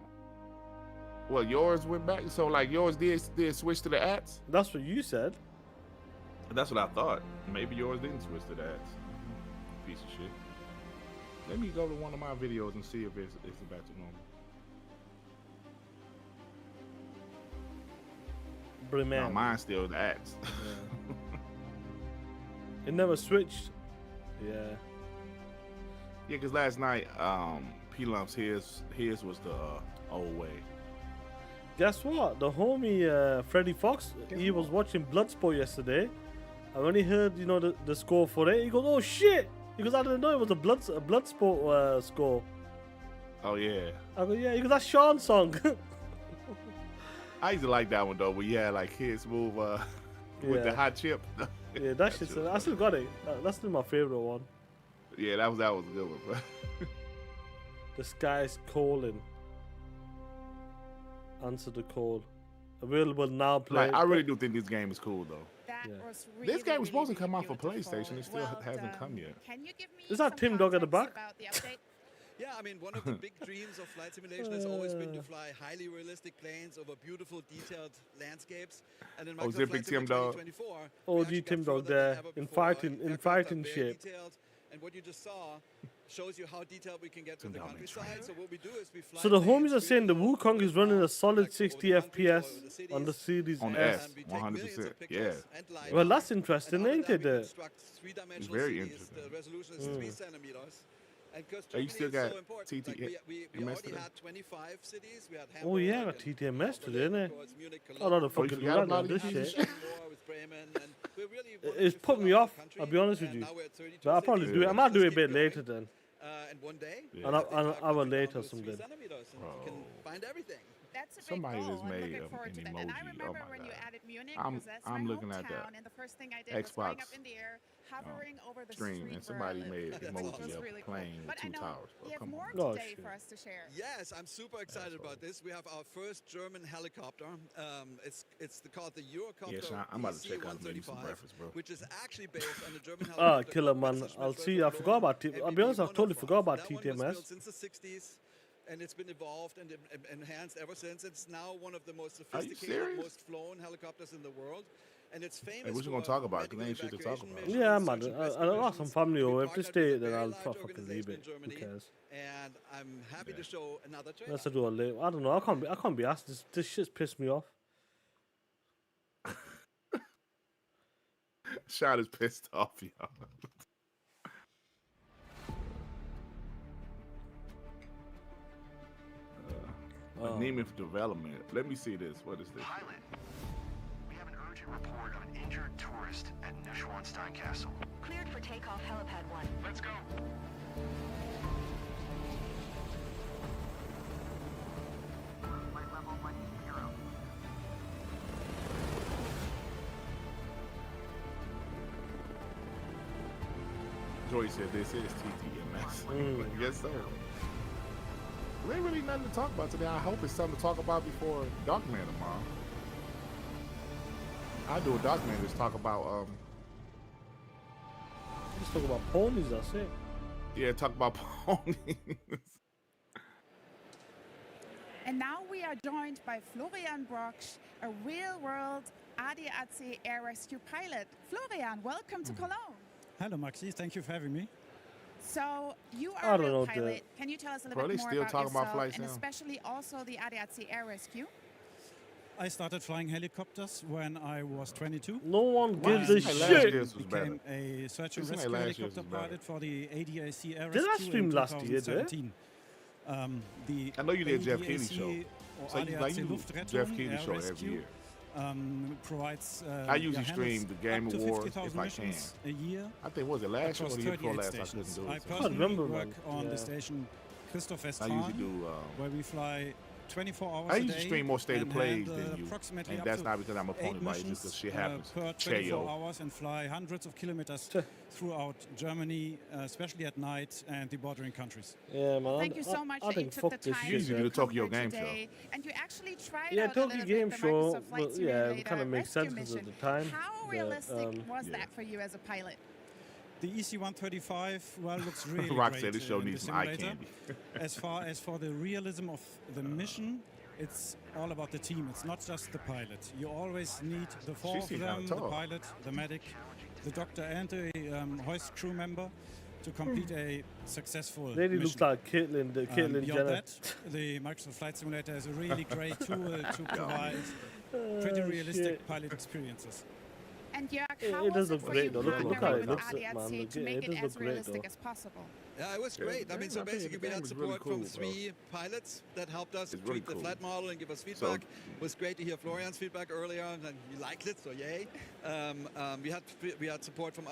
Well, yours went back. So like yours did switch to the ads? That's what you said. That's what I thought. Maybe yours didn't switch to the ads. Piece of shit. Let me go to one of my videos and see if it's back to normal. Brilliant. No, mine's still the ads. It never switched. Yeah. Yeah, because last night, P-Lump's his was the old way. Guess what? The homie Freddie Fox, he was watching Bloodsport yesterday, and when he heard, you know, the score for it, he goes, "Oh shit!" He goes, "I didn't know it was a Bloodsport score." Oh yeah. I go, "Yeah." He goes, "That's Sean's song." I used to like that one though, but yeah, like his move with the hot chip. Yeah, that shit's. I still got it. That's still my favorite one. Yeah, that was a good one, bro. The sky's calling. Answer the call. Available now. Play. Like, I really do think this game is cool though. That was really, this game was supposed really to come out for beautiful. PlayStation. It still hasn't come yet. Can you give me Is that Tim Dog at the back? about the update? Yeah, I mean, one of the big dreams of flight simulation has always been to fly highly realistic planes over beautiful, detailed landscapes. And in Microsoft Flight Sim 2024, OG Tim Dog there in fighting shape. And what you just saw shows you how detailed we can get to the countryside. So what we do is we fly. So the homies are saying the Wukong is running a solid 60 FPS on the Series on S. 100%. Yeah. Well, that's interesting, ain't it? It's very interesting. The resolution is 3 centimeters. Oh, you still got TTMS we already had 25 cities. We had Oh yeah, I got TTMS today, innit? I don't know fucking run on this shit. It's put me off, I'll be honest with you. But I'll probably do it. I might do it a bit later then. And one day, an hour later or something. You can find everything. That's a big Somebody goal. just I'm made looking forward to an that. emoji. And I remember Oh my when you God. added Munich, I'm because that's I'm my looking at hometown, the and the first thing I did was flying Xbox up in the air, hovering over the stream, street and somebody where I made live. an It was emoji of really cool. plane with But I 2 know towers. Bro. you have Come more on. today for us to share. Yes, I'm super excited about this. We have our first German helicopter. It's called the Eurocopter. Yeah, Sean, I'm about to check out maybe some EC-135, breakfast, bro. which is actually based on the German Ah, helicopter. killer man. I'll see. I forgot about it. I'll be honest, I totally forgot about That one was built TTMS. since the 60s. And it's been evolved and enhanced ever since. It's now one of the most Are you sophisticated, serious? most flown helicopters in the world. And it's famous Hey, what you for gonna talk about? 'Cause medical ain't shit to talk evacuation about. missions, Yeah, search man. and rescue I got some missions. family We over. If they partnered stay, with a then very I'll large fucking organization leave in it. Who Germany, cares? And I'm happy to show another trailer. Let's do a later. I don't know. I can't be asked. This shit's pissed me off. Sean is pissed off, y'all. Anemic development. Let me see this. What is this? Pilot, we have an urgent report of an injured tourist at Neuschwanstein Castle. Cleared for takeoff, helipad 1. Let's go. Flight level 180. Joy said this is TTMS. Yes, sir. There ain't really nothing to talk about today. I hope it's something to talk about before Darkman tomorrow. I do a Darkman just talk about Just talk about ponies. That's it. yeah, talk about ponies. And now we are joined by Florian Brocksch, a real-world ADAC air rescue pilot. Florian, welcome to Cologne. Hello, Maxi. Thank you for having me. So you I are a don't real know, pilot. Can you tell us a little Bro, bit they more still about talking about yourself flights and now. especially also the ADAC air rescue? I started flying helicopters when I was 22. No one gives And a I shit. became a search and Isn't rescue that last year's helicopter was better? pilot for the ADAC air Did I rescue stream in last year, did I? 2017. The I know you did Jeff Keighley ADAC show. or So you, like ADAC you do Luftrettung Jeff Keighley air show every rescue, year. provides I usually handles stream the Game up to Awards 50,000 if I can. missions a year. I think was it last year or across the year before 38 last? I stations. couldn't do I it. personally remember, work man. on Yeah. the station Christoph I Westphalen, usually do. where we fly 24 hours I a usually day stream more state of and plays handle than you, approximately and up that's to not because I'm a pony 8 pilot, just missions, because shit happens. per 24 KO. hours and fly hundreds of kilometers throughout Germany, especially at night and the bordering countries. Yeah, man. Thank you so much I that you think took fuck the this time shit. usually to do the come Tokyo here Game today. And you actually tried Yeah, out a Tokyo little Game bit the Show. Microsoft Flight Well, yeah, it Simulator kind of makes rescue sense because of mission. the time. How but, realistic was yeah. that for you as a pilot? The EC-135, well, looks really Rock great said this show in the needs some eye simulator. candy. As far as for the realism of the mission, it's all about the team. It's not just the pilot. You always need the four She of seems them, kinda the tall. pilot, the medic, the doctor, and a hoist crew member to complete a successful Lady mission. looks like Caitlyn, the Caitlyn Beyond Jenner. that, the Microsoft Flight Simulator is a really great tool to provide pretty Oh, realistic shit. pilot experiences. And yeah, it does look great though. Look how it looks, man. To make it as realistic though. as possible. Yeah, it was great. I mean, so basically we had support from 3 pilots that helped us tweak the flight model and give us feedback. It was great to hear Florian's feedback earlier, and you liked it, so yay. We had support from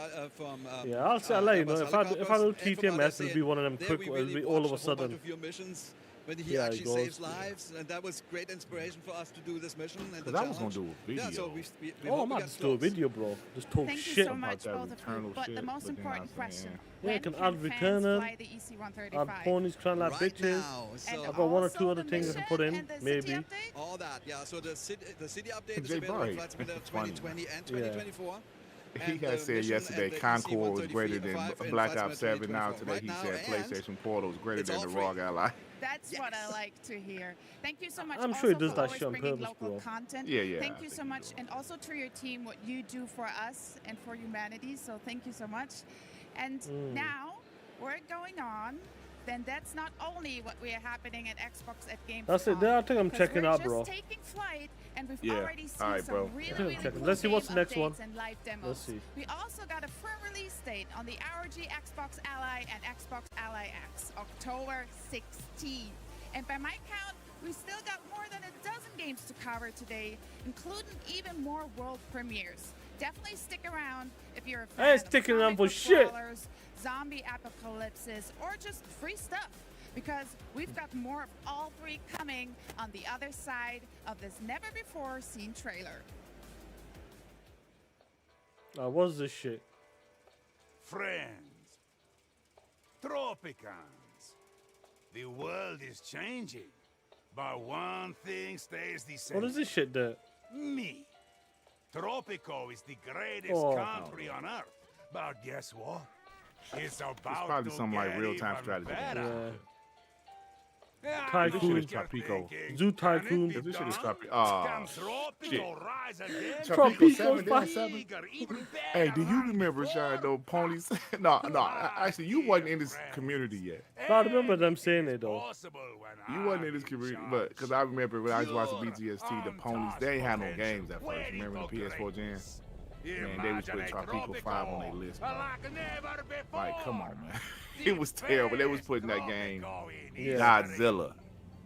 yeah, I'll say, you know, if I do TTMS, it'll be one of them quick. It'll be all of a sudden. When he actually saves lives, and that was great inspiration for us to do this mission. And I was gonna do a video. Yeah, so we I might just do a video, bro. Just talk shit about that returnal shit. But the most important question: yeah, you can add returner, add ponies crying like bitches. I've got 1 or 2 other things I can put in, maybe. All that, yeah. So the city update is available in Flight Simulator 2020 and 2024. He had said yesterday Concord was greater than Black Ops 7. Now today he said PlayStation Portal was greater than the ROG Ally. That's what I like to hear. Thank you so much. I'm sure he does that shit on purpose, bro. Content. Yeah. Thank you so much, and also to your team, what you do for us and for humanity. So thank you so much. And now we're going on. Then that's not only what we are happening at Xbox at Gamescom. That's it. I think I'm checking out, bro. We're just taking flight, and we've already seen some really cool Let's see what's the next one. And live demos. Let's see. We also got a firm release date on the ROG Xbox Ally and Xbox Ally X, October 16th. And by my count, we still got more than a dozen games to cover today, including even more world premieres. Definitely stick around if you're a fan I ain't sticking around for shit. Zombie apocalypses, or just free stuff, because we've got more of all 3 coming on the other side of this never-before-seen trailer. What's this shit? Friends, Tropicans, the world is changing, but one thing stays the same. What is this shit there? Me. Tropico is the greatest country on Earth, but guess what? It's probably some like real-time strategy. Tycoon, Tropico. Zoo Tycoon. This shit is Tropico. Shit. Tropico 7. Hey, do you remember Shine those ponies? no. Actually, you wasn't in this community yet. I remember them saying it though. You wasn't in this community, but because I remember when I was watching BGST, the ponies they ain't had no games at first. Remember the PS4 gen? Man, they was putting Tropico 5 on their list, man. Like, come on, man. It was terrible. They was putting that game, Godzilla,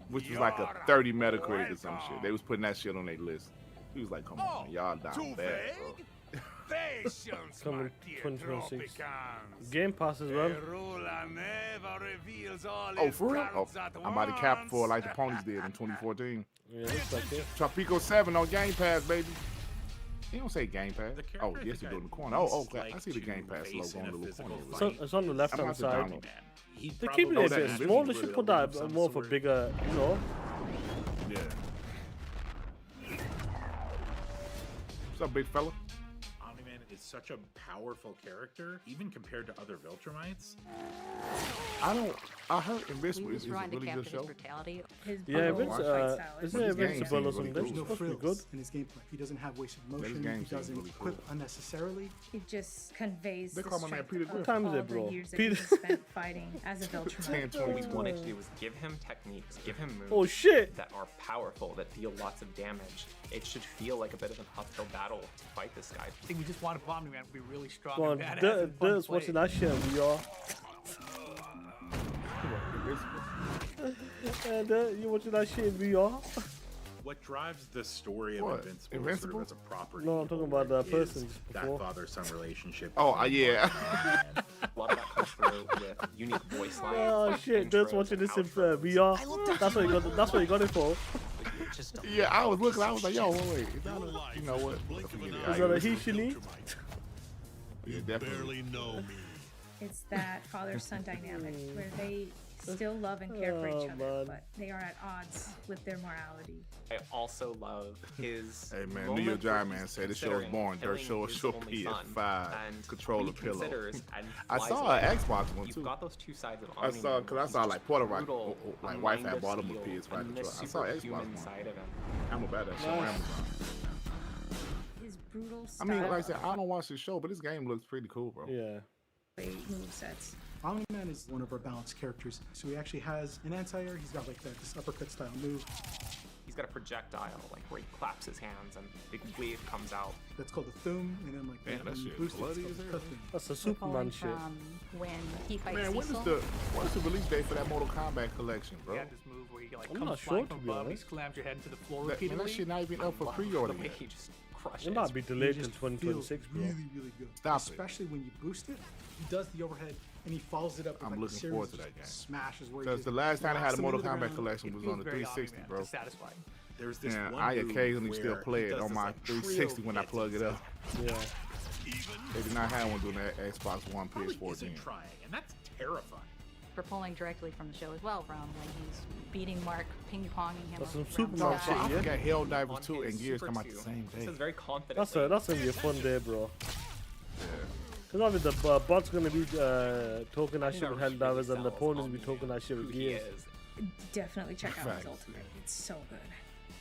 which was like a 30 Metacritic or some shit. They was putting that shit on their list. He was like, come on, man. Y'all down bad, bro. Coming 2026. Game Pass as well. Oh, for real? Oh, I'm about to cap for like the ponies did in 2014. Yeah, looks like it. Tropico 7 on Game Pass, baby. He don't say Game Pass. Oh, yes, he do in the corner. Oh, okay. I see the Game Pass logo on the little corner. So it's on the left-hand side. They keep it a bit small. They should put that more for bigger, you know. Yeah. What's up, big fella? Omni-Man is such a powerful character, even compared to other Viltrumites. I heard Invincible is a really good show. Yeah, isn't it Invincible or something? It's supposed to be good. In his gameplay, he doesn't have wasted motion. He doesn't equip unnecessarily. It just conveys they the call my man Peter strength What time of is all it, bro? the years that Peter. he spent fighting as a Viltrumite. What we wanted to do was give him techniques, give him moves Oh shit! that are powerful, that deal lots of damage. It should feel like a bit of an uphill battle to fight this guy. I think we just wanted Omni-Man to be really strong. Go on, and badass and fun to Dirt's play. watching that shit on VR. And you watching that shit in VR? What drives the story of What? Invincible, sort of as a property? No, I'm talking about that is person that before. father-son relationship. Oh, yeah. A lot of that comes through with unique voice lines. Oh shit, Dirt's watching this in VR. That's what you got. That's what you got it for. Yeah, I was looking. I was like, yo, wait. Is that a, you know what? Is that a he, she, need? Yeah, definitely. It's that father-son dynamic where they still love and care for each other, but they are at odds with their morality. I also love his. Hey man, New York Giant Man said this show is boring. Dirt show is your PS5 controller pillow. I saw an Xbox one too. You've got those two sides of I saw because I saw like Puerto Rico, like wife had bought him a PS5 controller. I saw Xbox one. I'm about that show on Amazon. His brutal I style. mean, like I said, I don't watch this show, but this game looks pretty cool, bro. Yeah. Movesets. Omni-Man is one of our balanced characters. So he actually has an anti-air. He's got like this uppercut style move. got a projectile, like where he claps his hands and a big wave comes out. That's called the Thum, and then like Man, that shit boost bloody it's as called hell. the Thum. That's a Superman shit. When he fights Man, Cecil. what's the release date for that Mortal Kombat collection, bro? You got this move where he like I'm comes not flying sure, from to be above, he honest. slams your head into the floor Man, repeatedly. that shit not even up for pre-order The way yet. he just crushes. It might be delayed till It just feels 2026, bro. really, really good. Stop it. Especially when you boost it. He does the overhead and he follows it up with I'm like looking a series forward to of that game. smashes where he Because just the last time I had a knocks them Mortal into the Kombat ground. collection It was feels on the very 360, Omni-Man. bro. It's satisfying. There's this And one I move occasionally still where play he it does on this, my like, 360 when I trio plug it up. Yeah. They did not have one doing that Xbox One, Probably PS4 isn't gen. trying, and that's terrifying. We're pulling directly from the show as well, from when he's beating Mark, ping-ponging him. That's some around Superman the shit, sky. I yeah. forgot Helldivers On 2 his and Gears Super come out 2. the same He day. says very confidently. That's gonna be a fun day, bro. Yeah. Because obviously the bot's gonna be talking that shit That with really Helldivers and the sells opponents will be Omni-Man, talking that shit with who he Gears. is. Definitely check out his Facts. ultimate. It's so good.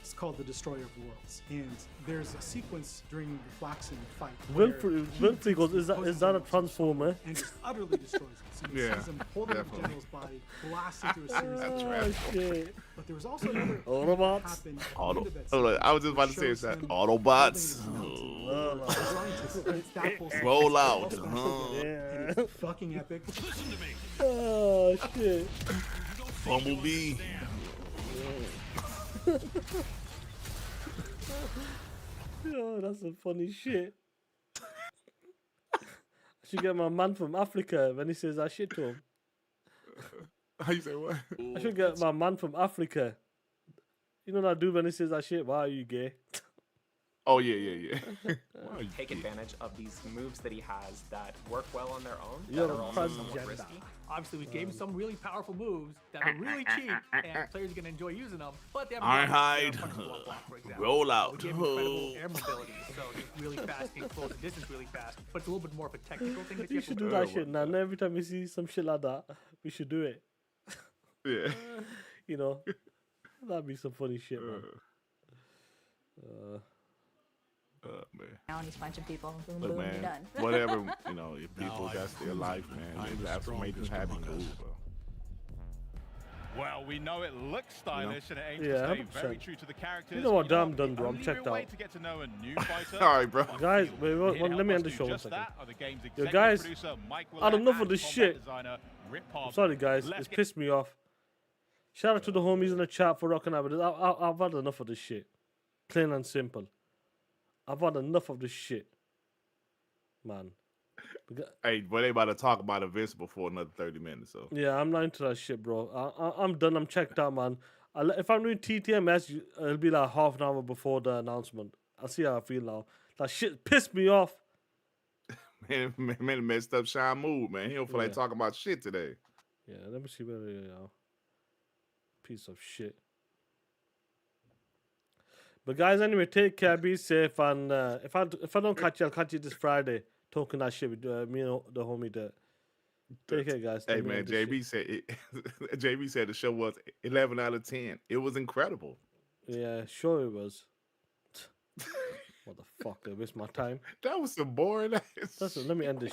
It's called the Destroyer of Worlds, and there's a sequence during the Flaxen fight. where Wilfrey goes, is that a transformer? and just utterly destroys it. So you Yeah, see him holding the definitely. general's body, blasting through a series of Oh shit. But there was also another Autobots? that happened at the Auto. end of that Oh, look, sequence I was just where about to say it it's that shows him Autobots. holding his mountain. The scientists, it's that whole sequence. Roll out. Also, Yeah. and it's fucking epic. Oh shit. Bumblebee. Yo, that's some funny shit. I should get my man from Africa when he says that shit to him. How you say what? I should get my man from Africa. You know that dude when he says that shit? Why are you gay? Oh, yeah. Wow, you Take kid. advantage of these moves that he has that work well on their own, You're that a are also somewhat transgender. risky. Obviously, we gave him some really powerful moves that are really cheap, and players are going to enjoy using them. But they have Ironhide. for example. Roll out. We gave him incredible air mobility, so he's really fast, he can close the distance really fast. But it's a little bit more of a technical thing that you You have to should do that shit now. And every time we see some shit like that, we should do it. Yeah. You know, that'd be some funny shit, man. Man. Now he's punching people. Boom, Look, boom, man, you're done. whatever, you know, if people got their life, man, it's absolutely make them happy, cool, bro. Well, we know it looks stylish and it aims Yeah, to stay 100%. very true to the characters. You know what but I'm done, the bro. I'm only checked real way out. to get to know a new fighter. All right, bro. Guys, wait, Here to let help me us end the do show one just second. that are the game's Yo, executive guys, producer, Mike I had Willett, enough of and this combat shit. designer, Rip I'm Harbin. sorry, guys. Let's It's get pissed me off. Shout out to the homies in the chat for rocking out with it. I've had enough of this shit. Plain and simple. I've had enough of this shit. Man. Hey, but they about to talk about events before another 30 minutes, so. Yeah, I'm not into that shit, bro. I'm done. I'm checked out, man. If I'm doing TTMS, it'll be like half an hour before the announcement. I'll see how I feel now. That shit pissed me off. Man, messed up Sean mood, man. He don't feel like talking about shit today. Yeah, let me see where they are. Piece of shit. But guys, anyway, take care, be safe, and if I don't catch you, I'll catch you this Friday talking that shit with me and the homie Dirt. Take care, guys. Hey Let me man, end this shit. JB said JB said the show was 11 out of 10. It was incredible. Yeah, sure it was. What the fuck? I waste my time. That was some boring ass. Let me end this.